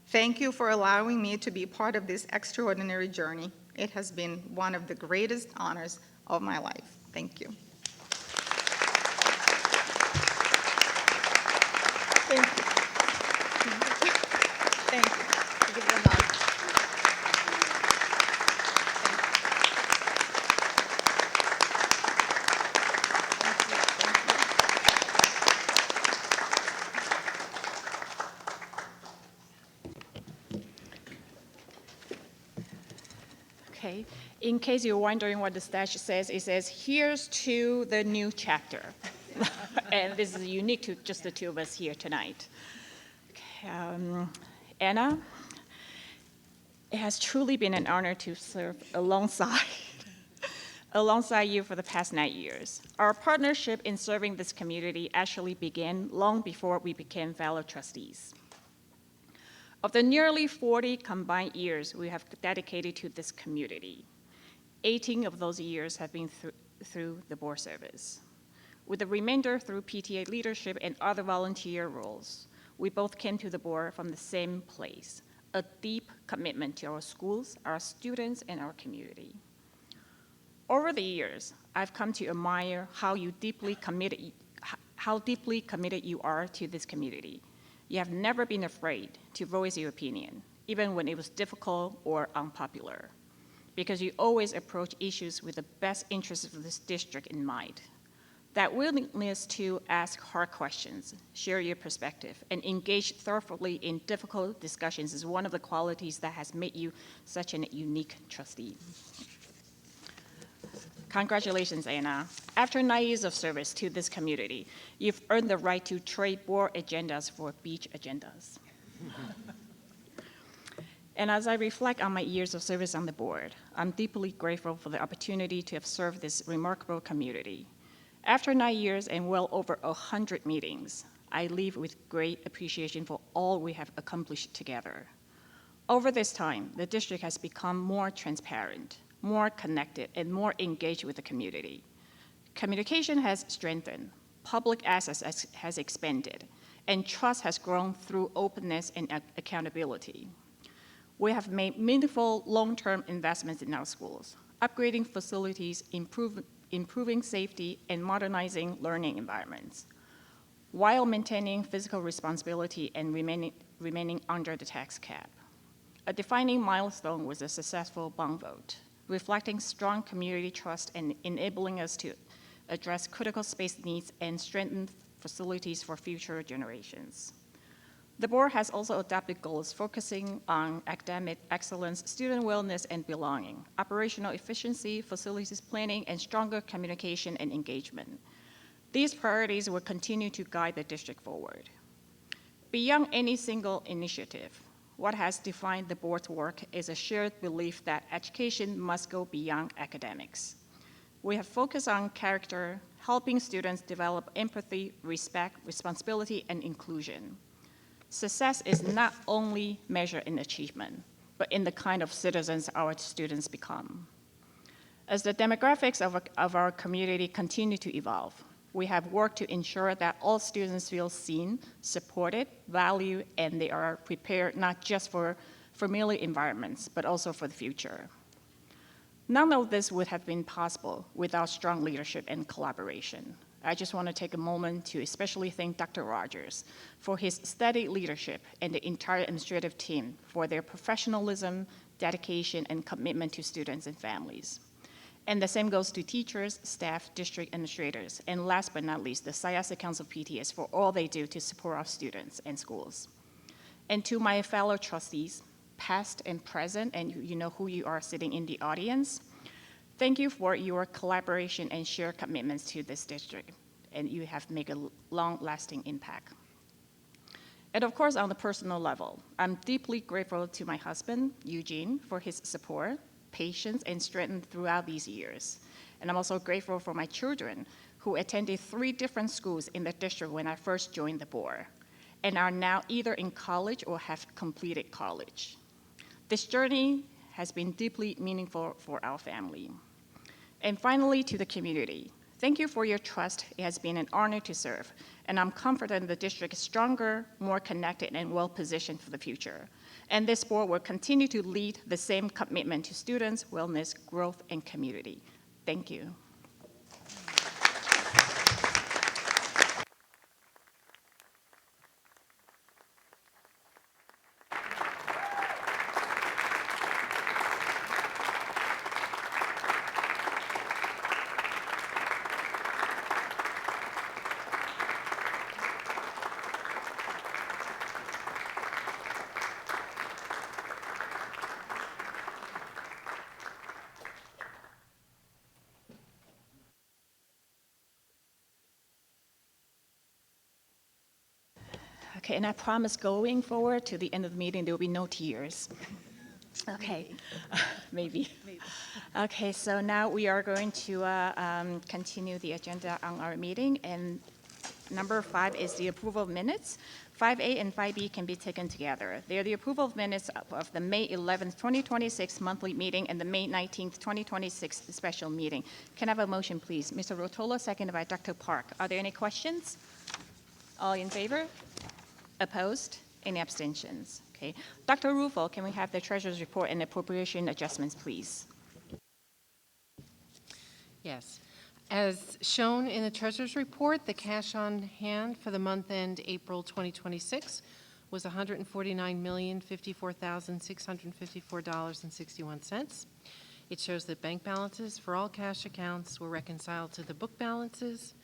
Thank you for allowing me to be part of this extraordinary journey. It has been one of the greatest honors of my life. Thank you. Thank you. Thank you. I'll give you a hug. Okay. In case you're wondering what the statute says, it says, "Here's to the new chapter." And this is unique to just the two of us here tonight. Okay, Anna, it has truly been an honor to serve alongside you for the past 9 years. Our partnership in serving this community actually began long before we became fellow trustees. Of the nearly 40 combined years we have dedicated to this community, 18 of those years have been through the board service. With the remainder through PTA leadership and other volunteer roles, we both came to the board from the same place, a deep commitment to our schools, our students, and our community. Over the years, I've come to admire how deeply committed you are to this community. You have never been afraid to voice your opinion, even when it was difficult or unpopular, because you always approach issues with the best interests of this district in mind. That willingness to ask hard questions, share your perspective, and engage thoroughly in difficult discussions is one of the qualities that has made you such a unique trustee. Congratulations, Anna. After 9 years of service to this community, you've earned the right to trade board agendas for beach agendas. And as I reflect on my years of service on the board, I'm deeply grateful for the opportunity to have served this remarkable community. After 9 years and well over 100 meetings, I leave with great appreciation for all we have accomplished together. Over this time, the district has become more transparent, more connected, and more engaged with the community. Communication has strengthened, public access has expanded, and trust has grown through openness and accountability. We have made meaningful long-term investments in our schools, upgrading facilities, improving safety, and modernizing learning environments, while maintaining fiscal responsibility and remaining under the tax cap. A defining milestone was a successful bond vote, reflecting strong community trust and enabling us to address critical space needs and strengthen facilities for future generations. The board has also adopted goals focusing on academic excellence, student wellness and belonging, operational efficiency, facilities planning, and stronger communication and engagement. These priorities will continue to guide the district forward. Beyond any single initiative, what has defined the board's work is a shared belief that education must go beyond academics. We have focused on character, helping students develop empathy, respect, responsibility, and inclusion. Success is not only measured in achievement, but in the kind of citizens our students become. As the demographics of our community continue to evolve, we have worked to ensure that all students feel seen, supported, valued, and they are prepared not just for familiar environments, but also for the future. None of this would have been possible without strong leadership and collaboration. I just want to take a moment to especially thank Dr. Rogers for his steady leadership and the entire administrative team for their professionalism, dedication, and commitment to students and families. And the same goes to teachers, staff, district administrators, and last but not least, the Syosset Council PTS for all they do to support our students and schools. And to my fellow trustees, past and present, and you know who you are sitting in the audience, thank you for your collaboration and shared commitments to this district, and you have made a long-lasting impact. And of course, on the personal level, I'm deeply grateful to my husband, Eugene, for his support, patience, and strength throughout these years. And I'm also grateful for my children who attended 3 different schools in the district when I first joined the board, and are now either in college or have completed college. This journey has been deeply meaningful for our family. And finally, to the community, thank you for your trust. It has been an honor to serve, and I'm confident the district is stronger, more connected, and well-positioned for the future. And this board will continue to lead the same commitment to students, wellness, growth, and community. Thank you. Okay, and I promise going forward to the end of the meeting, there will be no tears. Okay, maybe. Okay, so now we are going to continue the agenda on our meeting, and number 5 is the approval of minutes. 5A and 5B can be taken together. They are the approval of minutes of the May 11th, 2026 monthly meeting and the May 19th, 2026 special meeting. Can I have a motion, please? Mr. Rotolo, seconded by Dr. Park. Are there any questions? All in favor? Opposed? Any abstentions? Okay. Dr. Rufo, can we have the treasurer's report and appropriation adjustments, please? Yes. As shown in the treasurer's report, the cash on hand for the month end April 2026 was $149,054,654.61. It shows that bank balances for all cash accounts were reconciled to the book balances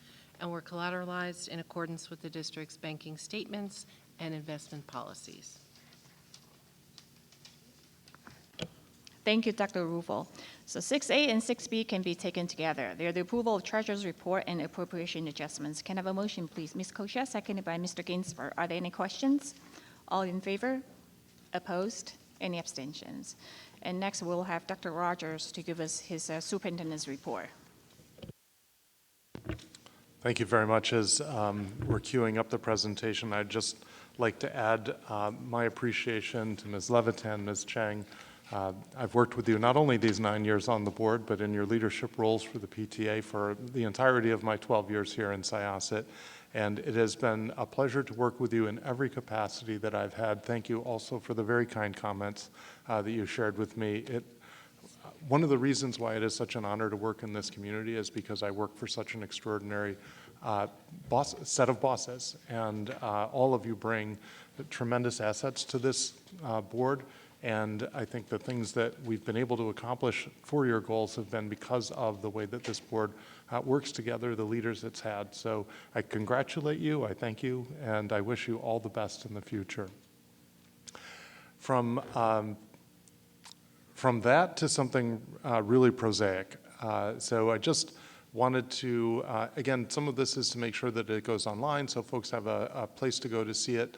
and were collateralized in accordance with the district's banking statements and investment policies. Thank you, Dr. Rufo. So 6A and 6B can be taken together. They are the approval of treasurer's report and appropriation adjustments. Can I have a motion, please? Ms. Kosha, seconded by Mr. Ginsberg. Are there any questions? All in favor? Opposed? Any abstentions? And next, we'll have Dr. Rogers to give us his superintendent's report. Thank you very much. As we're queuing up the presentation, I'd just like to add my appreciation to Ms. Levitan, Ms. Chang. I've worked with you not only these 9 years on the board, but in your leadership roles for the PTA for the entirety of my 12 years here in Syosset. And it has been a pleasure to work with you in every capacity that I've had. Thank you also for the very kind comments that you shared with me. One of the reasons why it is such an honor to work in this community is because I work for such an extraordinary set of bosses, and all of you bring tremendous assets to this board. And I think the things that we've been able to accomplish for your goals have been because of the way that this board works together, the leaders it's had. So I congratulate you, I thank you, and I wish you all the best in the future. From that to something really prosaic. So I just wanted to, again, some of this is to make sure that it goes online so folks have a place to go to see it.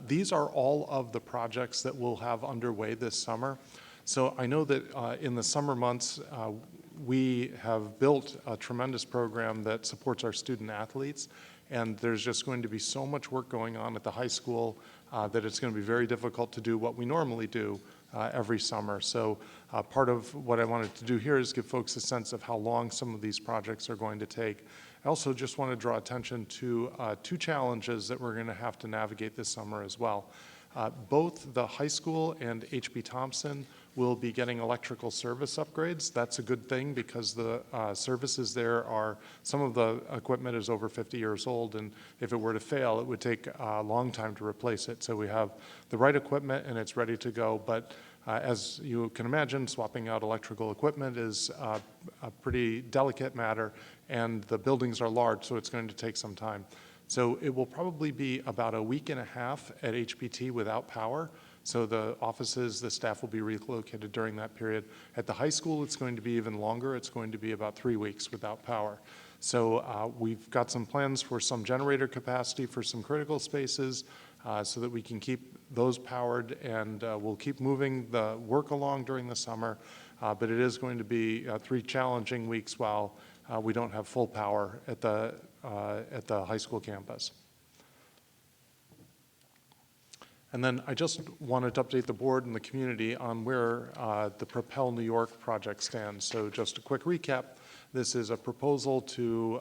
These are all of the projects that we'll have underway this summer. So I know that in the summer months, we have built a tremendous program that supports our student athletes, and there's just going to be so much work going on at the high school that it's going to be very difficult to do what we normally do every summer. So part of what I wanted to do here is give folks a sense of how long some of these projects are going to take. I also just want to draw attention to 2 challenges that we're going to have to navigate this summer as well. Both the high school and H.B. Thompson will be getting electrical service upgrades. That's a good thing because the services there are, some of the equipment is over 50 years old, and if it were to fail, it would take a long time to replace it. So we have the right equipment and it's ready to go, but as you can imagine, swapping out electrical equipment is a pretty delicate matter, and the buildings are large, so it's going to take some time. So it will probably be about a week and a half at HBT without power. So the offices, the staff will be relocated during that period. At the high school, it's going to be even longer. It's going to be about 3 weeks without power. So we've got some plans for some generator capacity for some critical spaces so that we can keep those powered, and we'll keep moving the work along during the summer. But it is going to be 3 challenging weeks while we don't have full power at the high school campus. And then I just wanted to update the board and the community on where the Propel New York project stands. So just a quick recap. This is a proposal to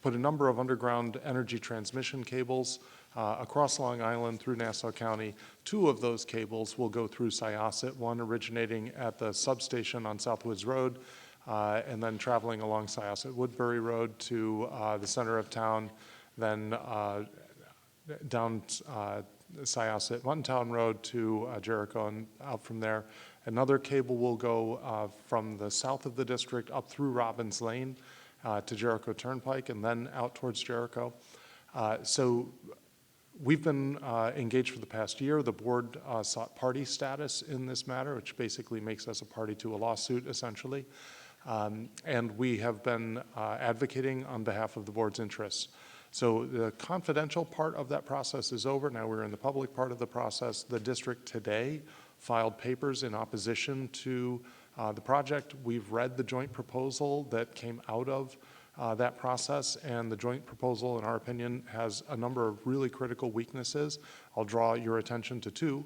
put a number of underground energy transmission cables across Long Island through Nassau County. 2 of those cables will go through Syosset, one originating at the substation on Southwoods Road, and then traveling along Syosset Woodbury Road to the center of town, then down Syosset Muttontown Road to Jericho and out from there. Another cable will go from the south of the district up through Robbins Lane to Jericho Turnpike and then out towards Jericho. So we've been engaged for the past year. The board sought party status in this matter, which basically makes us a party to a lawsuit, essentially. And we have been advocating on behalf of the board's interests. So the confidential part of that process is over. Now we're in the public part of the process. The district today filed papers in opposition to the project. We've read the joint proposal that came out of that process, and the joint proposal, in our opinion, has a number of really critical weaknesses. I'll draw your attention to two.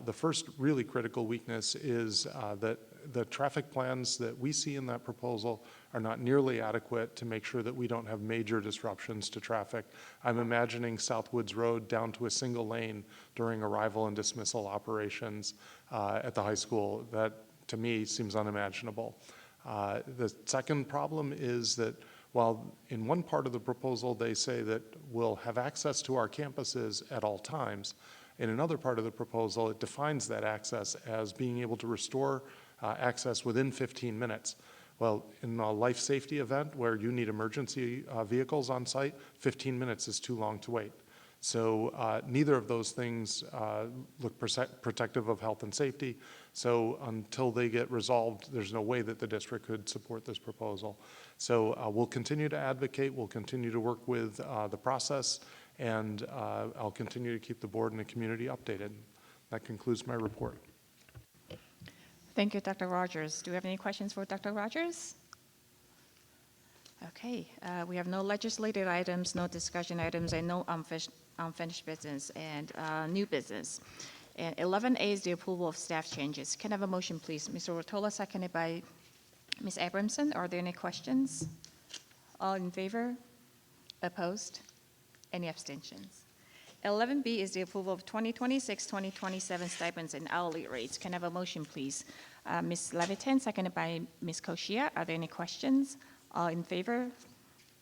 The first really critical weakness is that the traffic plans that we see in that proposal are not nearly adequate to make sure that we don't have major disruptions to traffic. I'm imagining Southwoods Road down to a single lane during arrival and dismissal operations at the high school. That, to me, seems unimaginable. The second problem is that while in one part of the proposal they say that we'll have access to our campuses at all times, in another part of the proposal it defines that access as being able to restore access within 15 minutes. Well, in a life safety event where you need emergency vehicles on site, 15 minutes is too long to wait. So neither of those things look protective of health and safety. So until they get resolved, there's no way that the district could support this proposal. So we'll continue to advocate, we'll continue to work with the process, and I'll continue to keep the board and the community updated. That concludes my report. Thank you, Dr. Rogers. Do we have any questions for Dr. Rogers? Okay, we have no legislative items, no discussion items, and no unfinished business and new business. And 11A is the approval of staff changes. Can I have a motion, please? Mr. Rotola, seconded by Ms. Abramson. Are there any questions? All in favor? Opposed? Any abstentions? 11B is the approval of 2026-2027 stipends and hourly rates. Can I have a motion, please? Ms. Levitan, seconded by Ms. Koshia. Are there any questions? All in favor?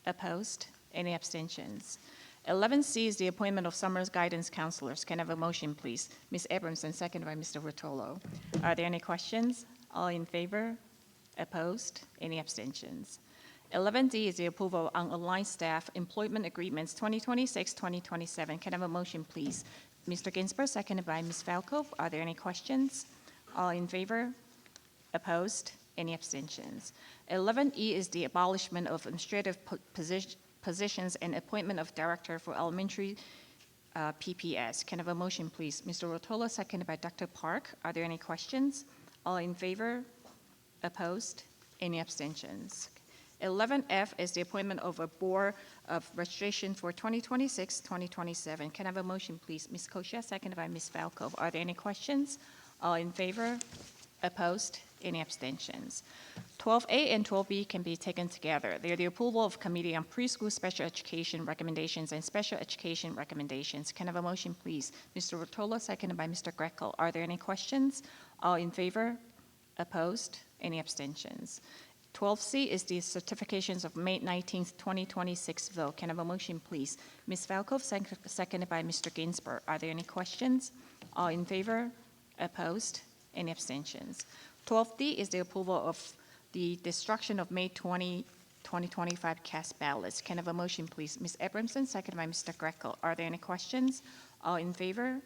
Opposed? Any abstentions? 11C is the appointment of Summers Guidance Counselors. Can I have a motion, please? Ms. Abramson, seconded by Mr. Rotolo. Are there any questions? All in favor? Opposed? Any abstentions? 11D is the approval of unaligned staff employment agreements 2026-2027. Can I have a motion, please? Mr. Ginsberg, seconded by Ms. Falco. Are there any questions? All in favor? Opposed? Any abstentions? 11E is the abolishment of administrative positions and appointment of director for elementary PPS. Can I have a motion, please? Mr. Rotola, seconded by Dr. Park. Are there any questions? All in favor? Opposed? Any abstentions? 11F is the appointment of a board of registration for 2026-2027. Can I have a motion, please? Ms. Koshia, seconded by Ms. Falco. Are there any questions? All in favor? Opposed? Any abstentions? 12A and 12B can be taken together. They are the approval of Committee on Preschool Special Education Recommendations and Special Education Recommendations. Can I have a motion, please? Mr. Rotola, seconded by Mr. Greco. Are there any questions? All in favor? Opposed? Any abstentions? 12C is the certifications of May 19th, 2026 vote. Can I have a motion, please? Ms. Falco, seconded by Mr. Ginsberg. Are there any questions? All in favor? Opposed? Any abstentions? 12D is the approval of the destruction of May 20, 2025 cast ballots. Can I have a motion, please? Ms. Abramson, seconded by Mr. Greco. Are there any questions? All in favor?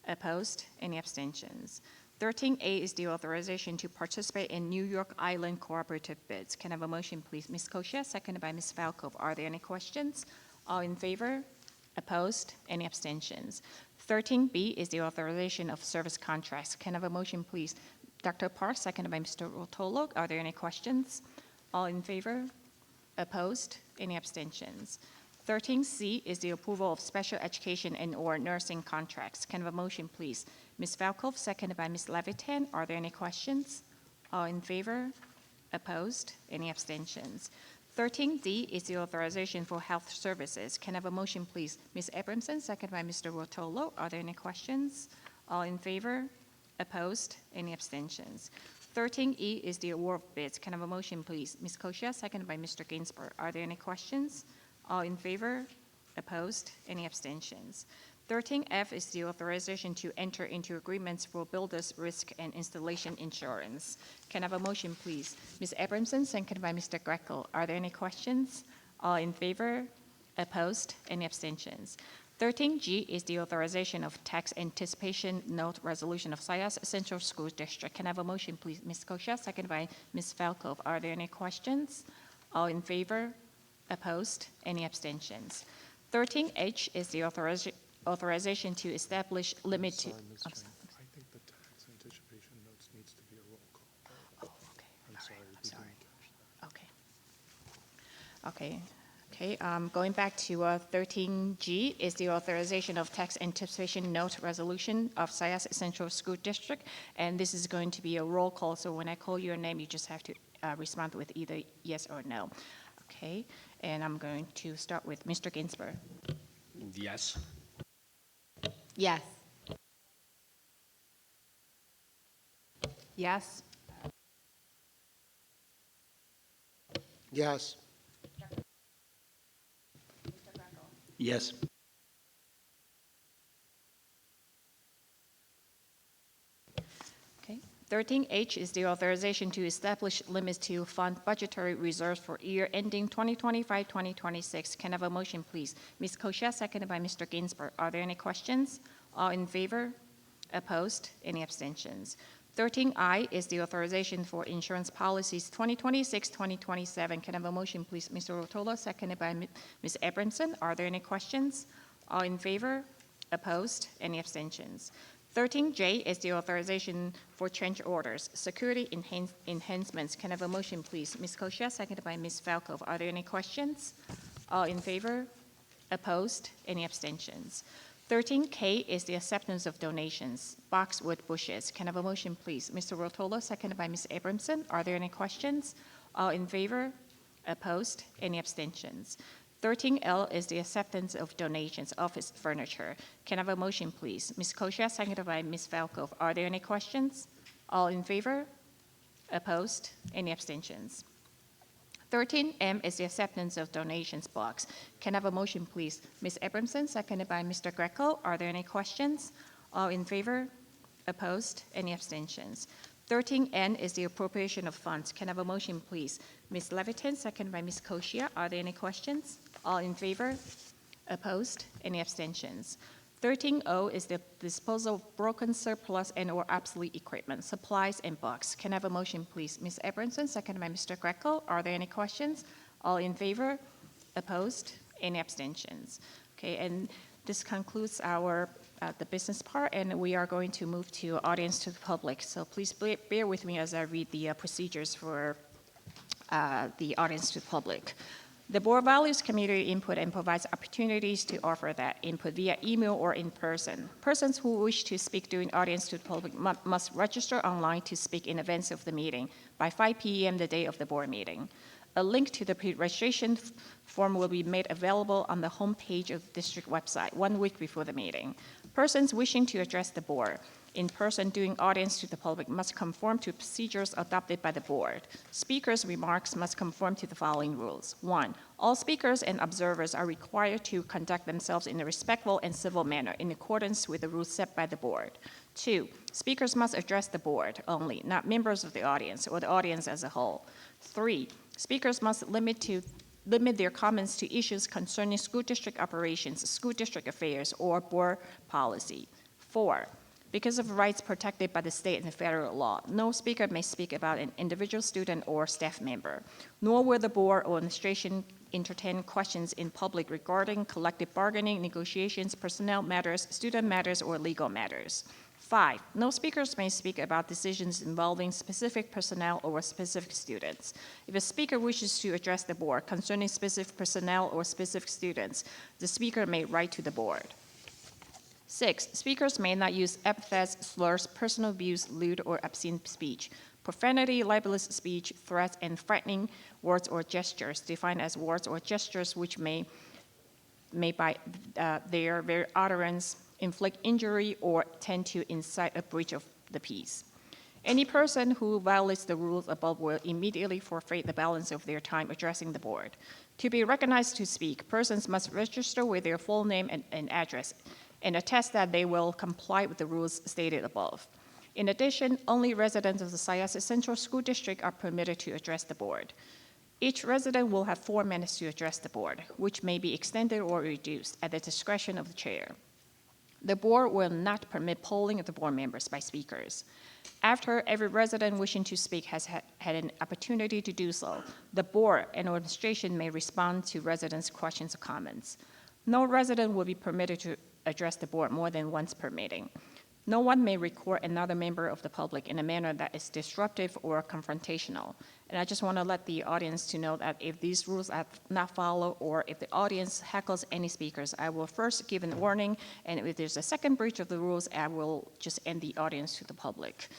Opposed? Any abstentions? 13A is the authorization to participate in New York Island cooperative bids. Can I have a motion, please? Ms. Koshia, seconded by Ms. Falco. Are there any questions? All in favor? Opposed? Any abstentions? 13B is the authorization of service contracts. Can I have a motion, please? Dr. Park, seconded by Mr. Rotolo. Are there any questions? All in favor? Opposed? Any abstentions? 13C is the approval of special education and/or nursing contracts. Can I have a motion, please? Ms. Falco, seconded by Ms. Levitan. Are there any questions? All in favor? Opposed? Any abstentions? 13D is the authorization for health services. Can I have a motion, please? Ms. Abramson, seconded by Mr. Rotolo. Are there any questions? All in favor? Opposed? Any abstentions? 13E is the award of bids. Can I have a motion, please? Ms. Koshia, seconded by Mr. Ginsberg. Are there any questions? All in favor? Opposed? Any abstentions? 13F is the authorization to enter into agreements for builders' risk and installation insurance. Can I have a motion, please? Ms. Abramson, seconded by Mr. Greco. Are there any questions? All in favor? Opposed? Any abstentions? 13G is the authorization of tax anticipation note resolution of Sayas Central School District. Can I have a motion, please? Ms. Koshia, seconded by Ms. Falco. Are there any questions? All in favor? Opposed? Any abstentions? 13H is the authorization to establish limit to. Sorry, Ms. Chang. I think the tax anticipation notes needs to be a roll call. Oh, okay. I'm sorry. we didn't catch that. Okay. Going back to 13G is the authorization of tax anticipation note resolution of Syosset Central School District. And this is going to be a roll call, so when I call your name, you just have to respond with either yes or no. Okay, and I'm going to start with Mr. Ginsburg. Yes. Yes. Yes. Yes. Yes. 13H is the authorization to establish limits to fund budgetary reserves for year ending 2025-2026. Can I have a motion, please? Ms. Koshia, seconded by Mr. Ginsburg. Are there any questions? All in favor? Opposed? Any abstentions? 13I is the authorization for insurance policies 2026-2027. Can I have a motion, please? Mr. Rotolo, seconded by Ms. Abramson. Are there any questions? All in favor? Opposed? Any abstentions? 13J is the authorization for change orders, security enhancements. Can I have a motion, please? Ms. Koshia, seconded by Ms. Falco. Are there any questions? All in favor? Opposed? Any abstentions? 13K is the acceptance of donations, boxwood bushes. Can I have a motion, please? Mr. Rotolo, seconded by Ms. Abramson. Are there any questions? All in favor? Opposed? Any abstentions? 13L is the acceptance of donations, office furniture. Can I have a motion, please? Ms. Koshia, seconded by Ms. Falco. Are there any questions? All in favor? Opposed? Any abstentions? 13M is the acceptance of donations box. Can I have a motion, please? Ms. Abramson, seconded by Mr. Greco. Are there any questions? All in favor? Opposed? Any abstentions? 13N is the appropriation of funds. Can I have a motion, please? Ms. Levitin, seconded by Ms. Koshia. Are there any questions? All in favor? Opposed? Any abstentions? 13O is the disposal of broken, surplus, and/or obsolete equipment, supplies, and books. Can I have a motion, please? Ms. Abramson, seconded by Mr. Greco. Are there any questions? All in favor? Opposed? Any abstentions? Okay, and this concludes our the business part, and we are going to move to audience to the public. So please bear with me as I read the procedures for the audience to the public. The board values community input and provides opportunities to offer that input via email or in person. Persons who wish to speak during audience to the public must register online to speak in advance of the meeting by 5 p.m. the day of the board meeting. A link to the pre-registration form will be made available on the homepage of the district website 1 week before the meeting. Persons wishing to address the board in person during audience to the public must conform to procedures adopted by the board. Speakers' remarks must conform to the following rules. 1, all speakers and observers are required to conduct themselves in a respectful and civil manner in accordance with the rules set by the board. 2, speakers must address the board only, not members of the audience or the audience as a whole. 3, speakers must limit their comments to issues concerning school district operations, school district affairs, or board policy. 4, because of rights protected by the state and federal law, no speaker may speak about an individual student or staff member, nor will the board or administration entertain questions in public regarding collective bargaining, negotiations, personnel matters, student matters, or legal matters. 5, no speakers may speak about decisions involving specific personnel or specific students. If a speaker wishes to address the board concerning specific personnel or specific students, the speaker may write to the board. 6, speakers may not use epithets, slurs, personal abuse, lewd or obscene speech, profanity, libelous speech, threats, and threatening words or gestures, defined as words or gestures which may by their very utterance inflict injury or tend to incite a breach of the peace. Any person who violates the rules above will immediately forfeit the balance of their time addressing the board. To be recognized to speak, persons must register with their full name and address and attest that they will comply with the rules stated above. In addition, only residents of the Syosset Central School District are permitted to address the board. Each resident will have 4 minutes to address the board, which may be extended or reduced at the discretion of the chair. The board will not permit polling of the board members by speakers. After every resident wishing to speak has had an opportunity to do so, the board and administration may respond to residents' questions or comments. No resident will be permitted to address the board more than once per meeting. No one may record another member of the public in a manner that is disruptive or confrontational. And I just want to let the audience to know that if these rules are not followed or if the audience heckles any speakers, I will first give a warning, and if there's a second breach of the rules, I will just end the audience to the public.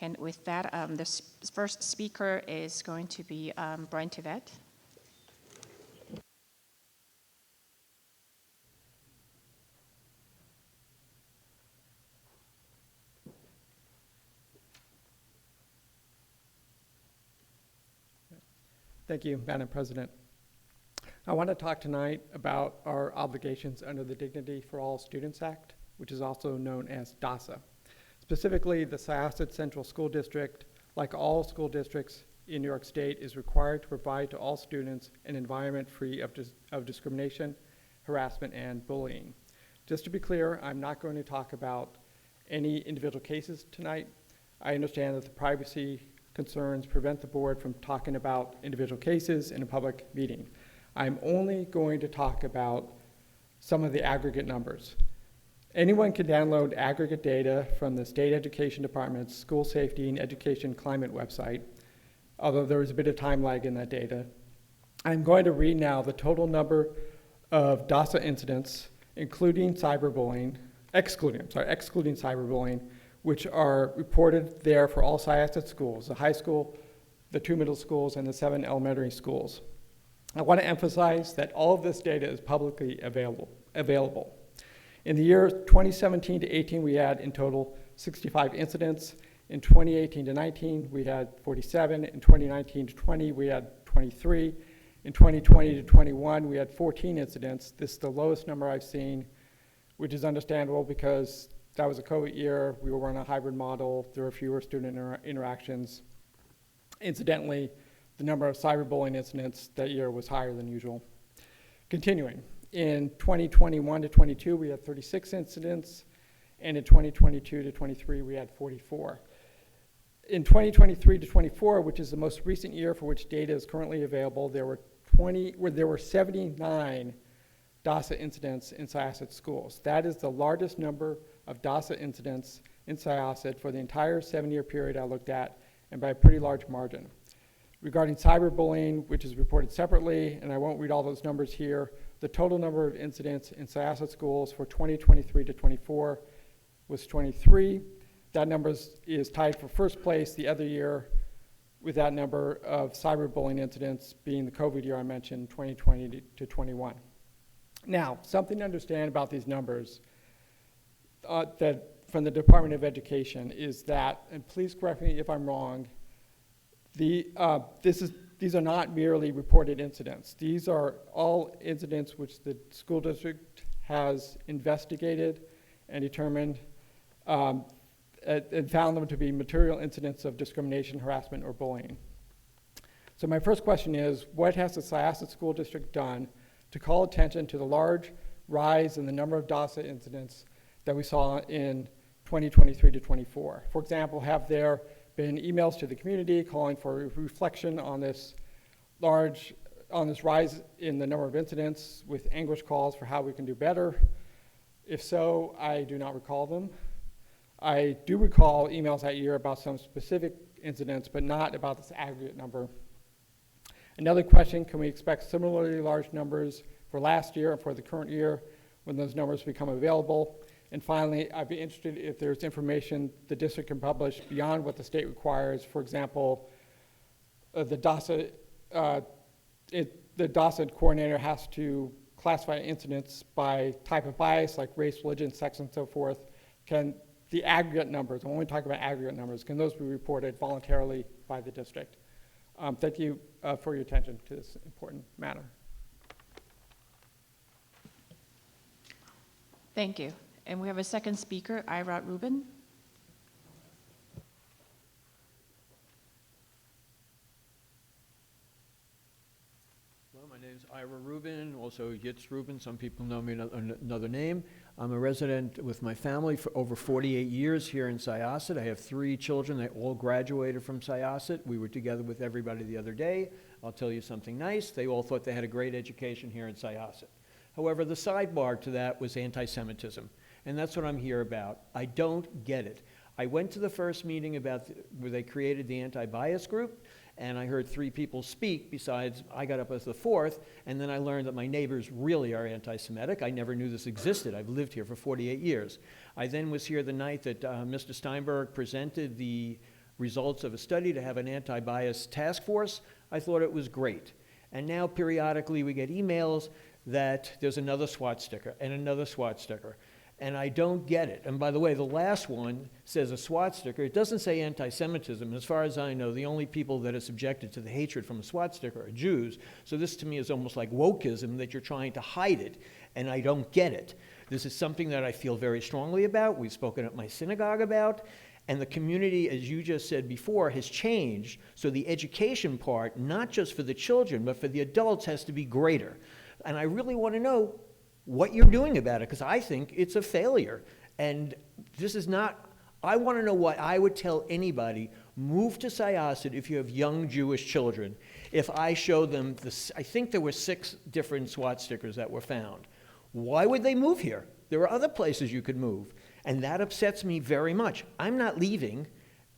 And with that, the first speaker is going to be Brian Tevet. Thank you, Madam President. I want to talk tonight about our obligations under the Dignity for All Students Act, which is also known as DASA. Specifically, the Syosset Central School District, like all school districts in New York State, is required to provide to all students an environment free of discrimination, harassment, and bullying. Just to be clear, I'm not going to talk about any individual cases tonight. I understand that the privacy concerns prevent the board from talking about individual cases in a public meeting. I'm only going to talk about some of the aggregate numbers. Anyone can download aggregate data from the State Education Department's School Safety and Education Climate website, although there is a bit of time lag in that data. I'm going to read now the total number of DASA incidents, excluding cyberbullying, which are reported there for all Syosset schools, the high school, the 2 middle schools, and the 7 elementary schools. I want to emphasize that all of this data is publicly available. In the year 2017 to 18, we had in total 65 incidents. In 2018 to 19, we had 47. In 2019 to 20, we had 23. In 2020 to 21, we had 14 incidents. This is the lowest number I've seen, which is understandable because that was a COVID year. We were running a hybrid model. There were fewer student interactions. Incidentally, the number of cyberbullying incidents that year was higher than usual. Continuing, in 2021 to 22, we had 36 incidents, and in 2022 to 23, we had 44. In 2023 to 24, which is the most recent year for which data is currently available, there were 79 DASA incidents in Syosset schools. That is the largest number of DASA incidents in Syosset for the entire 7-year period I looked at, and by a pretty large margin. Regarding cyberbullying, which is reported separately, and I won't read all those numbers here, the total number of incidents in Syosset schools for 2023 to 24 was 23. That number is tied for first place the other year with that number of cyberbullying incidents being the COVID year I mentioned, 2020 to 21. Now, something to understand about these numbers that from the Department of Education is that, and please correct me if I'm wrong, these are not merely reported incidents. These are all incidents which the school district has investigated and determined and found them to be material incidents of discrimination, harassment, or bullying. So my first question is, what has the Syosset School District done to call attention to the large rise in the number of DASA incidents that we saw in 2023 to 24? For example, have there been emails to the community calling for reflection on this rise in the number of incidents with anguish calls for how we can do better? If so, I do not recall them. I do recall emails that year about some specific incidents, but not about this aggregate number. Another question, can we expect similarly large numbers for last year and for the current year when those numbers become available? And finally, I'd be interested if there's information the district can publish beyond what the state requires. For example, the DASA coordinator has to classify incidents by type of bias, like race, religion, sex, and so forth. Can the aggregate numbers, I'm only talking about aggregate numbers, can those be reported voluntarily by the district? Thank you for your attention to this important matter. Thank you. And we have a second speaker, Ira Rubin. Hello, my name is Ira Rubin, also Yitz Rubin. Some people know me another name. I'm a resident with my family for over 48 years here in Syosset. I have 3 children. They all graduated from Syosset. We were together with everybody the other day. I'll tell you something nice. They all thought they had a great education here in Syosset. However, the sidebar to that was anti-Semitism, and that's what I'm here about. I don't get it. I went to the first meeting where they created the anti-bias group, and I heard 3 people speak, besides I got up as the 4th, and then I learned that my neighbors really are anti-Semitic. I never knew this existed. I've lived here for 48 years. I then was here the night that Mr. Steinberg presented the results of a study to have an anti-bias task force. I thought it was great. And now periodically we get emails that there's another SWAT sticker and another SWAT sticker. And I don't get it. And by the way, the last one says a SWAT sticker. It doesn't say anti-Semitism. As far as I know, the only people that are subjected to the hatred from a SWAT sticker are Jews. So this to me is almost like wokeism, that you're trying to hide it, and I don't get it. This is something that I feel very strongly about. We've spoken at my synagogue about. And the community, as you just said before, has changed. So the education part, not just for the children, but for the adults, has to be greater. And I really want to know what you're doing about it, because I think it's a failure. And this is not, I want to know what I would tell anybody: move to Syosset if you have young Jewish children. If I show them, I think there were 6 different SWAT stickers that were found. Why would they move here? There are other places you could move. And that upsets me very much. I'm not leaving,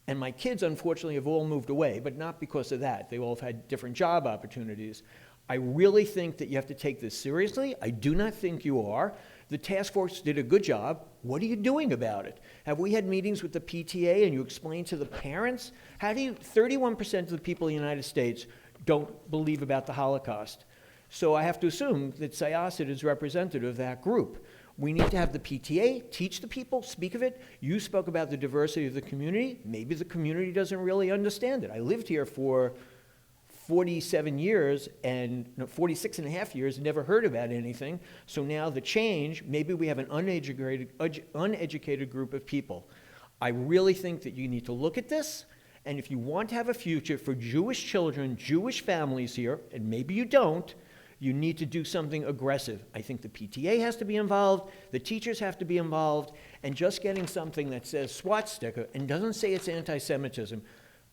and my kids, unfortunately, have all moved away, but not because of that. They all have had different job opportunities. I really think that you have to take this seriously. I do not think you are. The task force did a good job. What are you doing about it? Have we had meetings with the PTA and you explain to the parents? 31% of the people in the United States don't believe about the Holocaust. So I have to assume that Syosset is representative of that group. We need to have the PTA teach the people, speak of it. You spoke about the diversity of the community. Maybe the community doesn't really understand it. I lived here for 47 years and 46 and a half years, never heard about anything. So now the change, maybe we have an uneducated group of people. I really think that you need to look at this, and if you want to have a future for Jewish children, Jewish families here, and maybe you don't, you need to do something aggressive. I think the PTA has to be involved, the teachers have to be involved, and just getting something that says SWAT sticker and doesn't say it's anti-Semitism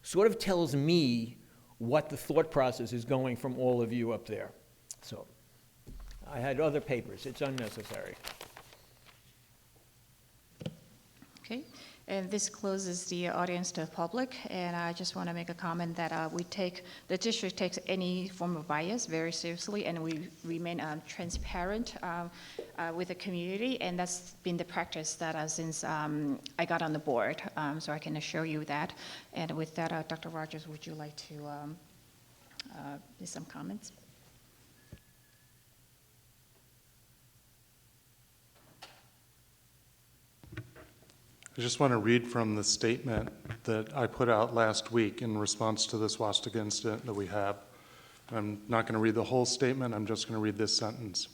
sort of tells me what the thought process is going from all of you up there. So I had other papers. It's unnecessary. Okay, and this closes the audience to the public, and I just want to make a comment that the district takes any form of bias very seriously, and we remain transparent with the community, and that's been the practice that since I got on the board, so I can assure you that. And with that, Dr. Rogers, would you like to make some comments? I just want to read from the statement that I put out last week in response to the swastika incident that we have. I'm not going to read the whole statement, I'm just going to read this sentence.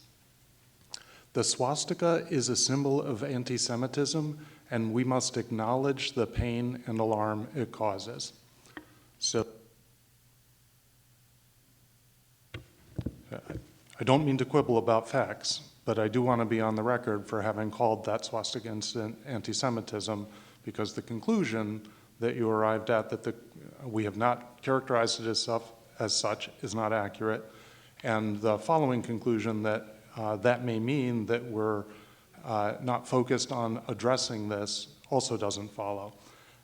The swastika is a symbol of anti-Semitism, and we must acknowledge the pain and alarm it causes. So, I don't mean to quibble about facts, but I do want to be on the record for having called that swastika incident anti-Semitism, because the conclusion that you arrived at, that we have not characterized it as such, is not accurate. And the following conclusion that that may mean that we're not focused on addressing this also doesn't follow.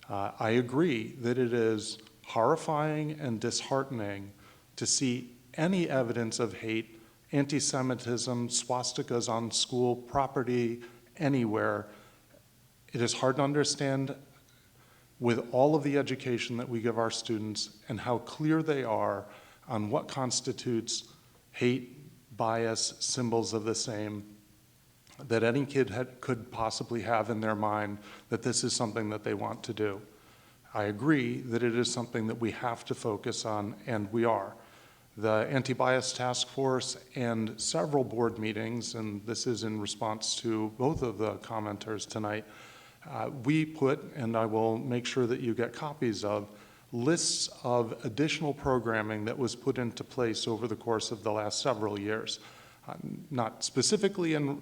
I agree that it is horrifying and disheartening to see any evidence of hate, anti-Semitism, swastikas on school property, anywhere. It is hard to understand, with all of the education that we give our students and how clear they are on what constitutes hate, bias, symbols of the same, that any kid could possibly have in their mind that this is something that they want to do. I agree that it is something that we have to focus on, and we are. The Anti-Bias Task Force and several board meetings, and this is in response to both of the commenters tonight, we put, and I will make sure that you get copies of, lists of additional programming that was put into place over the course of the last several years. Not specifically in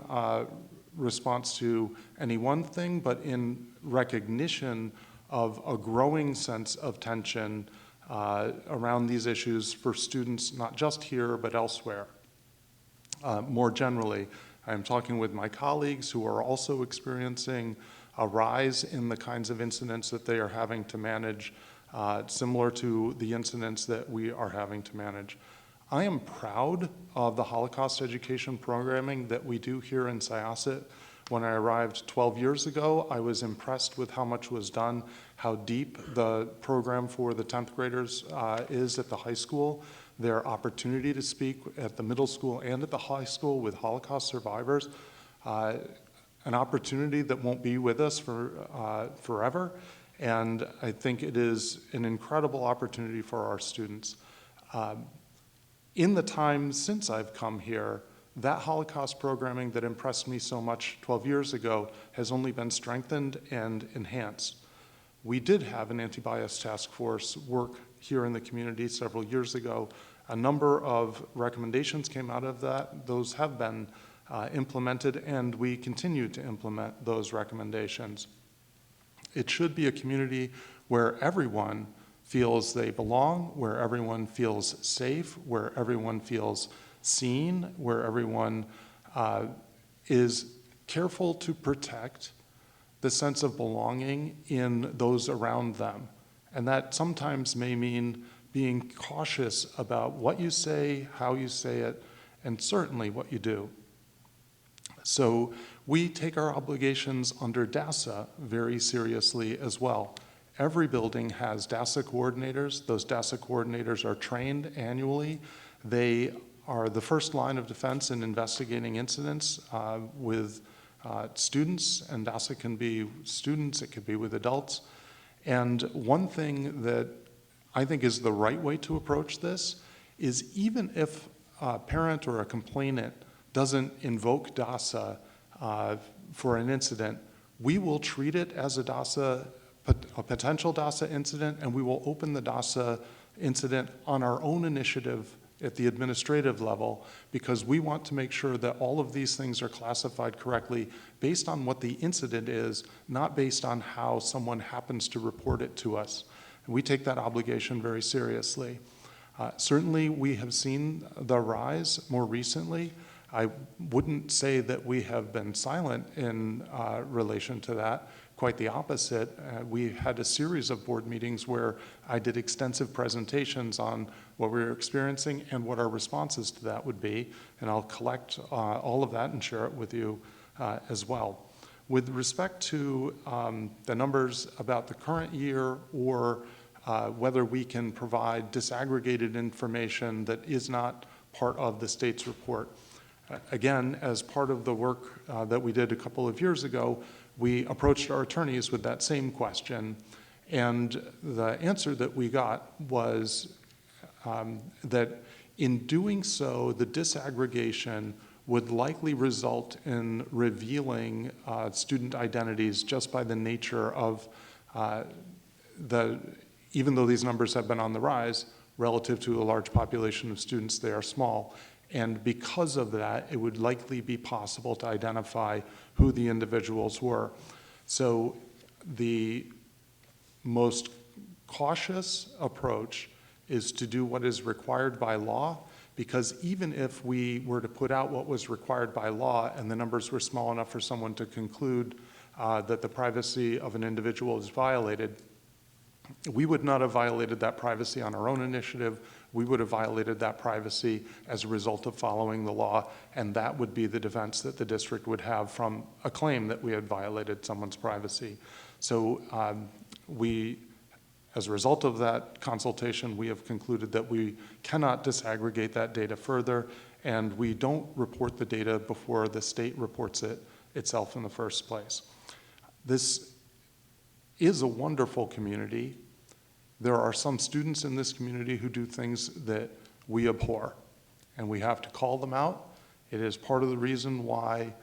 response to any one thing, but in recognition of a growing sense of tension around these issues for students, not just here, but elsewhere. More generally, I'm talking with my colleagues who are also experiencing a rise in the kinds of incidents that they are having to manage, similar to the incidents that we are having to manage. I am proud of the Holocaust education programming that we do here in Syosset. When I arrived 12 years ago, I was impressed with how much was done, how deep the program for the 10th graders is at the high school, their opportunity to speak at the middle school and at the high school with Holocaust survivors, an opportunity that won't be with us for forever. And I think it is an incredible opportunity for our students. In the time since I've come here, that Holocaust programming that impressed me so much 12 years ago has only been strengthened and enhanced. We did have an anti-bias task force work here in the community several years ago. A number of recommendations came out of that. Those have been implemented, and we continue to implement those recommendations. It should be a community where everyone feels they belong, where everyone feels safe, where everyone feels seen, where everyone is careful to protect the sense of belonging in those around them. And that sometimes may mean being cautious about what you say, how you say it, and certainly what you do. So we take our obligations under DASA very seriously as well. Every building has DASA coordinators. Those DASA coordinators are trained annually. They are the first line of defense in investigating incidents with students, and DASA can be students, it could be with adults. And one thing that I think is the right way to approach this is even if a parent or a complainant doesn't invoke DASA for an incident, we will treat it as a potential DASA incident, and we will open the DASA incident on our own initiative at the administrative level, because we want to make sure that all of these things are classified correctly based on what the incident is, not based on how someone happens to report it to us. And we take that obligation very seriously. Certainly, we have seen the rise more recently. I wouldn't say that we have been silent in relation to that. Quite the opposite. We had a series of board meetings where I did extensive presentations on what we were experiencing and what our responses to that would be, and I'll collect all of that and share it with you as well. With respect to the numbers about the current year or whether we can provide disaggregated information that is not part of the state's report, again, as part of the work that we did a couple of years ago, we approached our attorneys with that same question, and the answer that we got was that in doing so, the disaggregation would likely result in revealing student identities just by the nature of even though these numbers have been on the rise, relative to a large population of students, they are small. And because of that, it would likely be possible to identify who the individuals were. So the most cautious approach is to do what is required by law, because even if we were to put out what was required by law and the numbers were small enough for someone to conclude that the privacy of an individual is violated, we would not have violated that privacy on our own initiative. We would have violated that privacy as a result of following the law, and that would be the defense that the district would have from a claim that we had violated someone's privacy. So as a result of that consultation, we have concluded that we cannot disaggregate that data further, and we don't report the data before the state reports it itself in the first place. This is a wonderful community. There are some students in this community who do things that we abhor, and we have to call them out. It is part of the reason why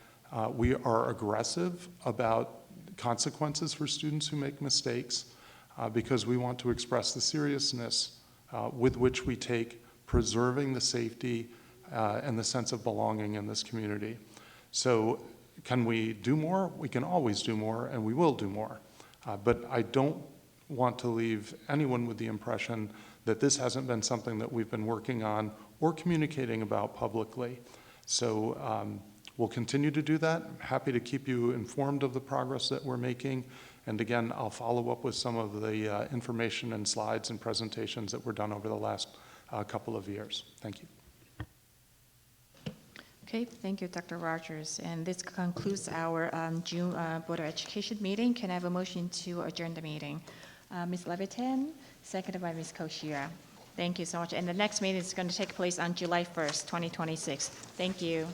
we are aggressive about consequences for students who make mistakes, because we want to express the seriousness with which we take preserving the safety and the sense of belonging in this community. So can we do more? We can always do more, and we will do more. But I don't want to leave anyone with the impression that this hasn't been something that we've been working on or communicating about publicly. So we'll continue to do that. Happy to keep you informed of the progress that we're making. And again, I'll follow up with some of the information and slides and presentations that were done over the last couple of years. Thank you. Okay, thank you, Dr. Rogers. And this concludes our June Board of Education meeting. Can I have a motion to adjourn the meeting? Ms. Levitan, seconded by Ms. Koshira. Thank you so much. And the next meeting is going to take place on July 1st, 2026. Thank you.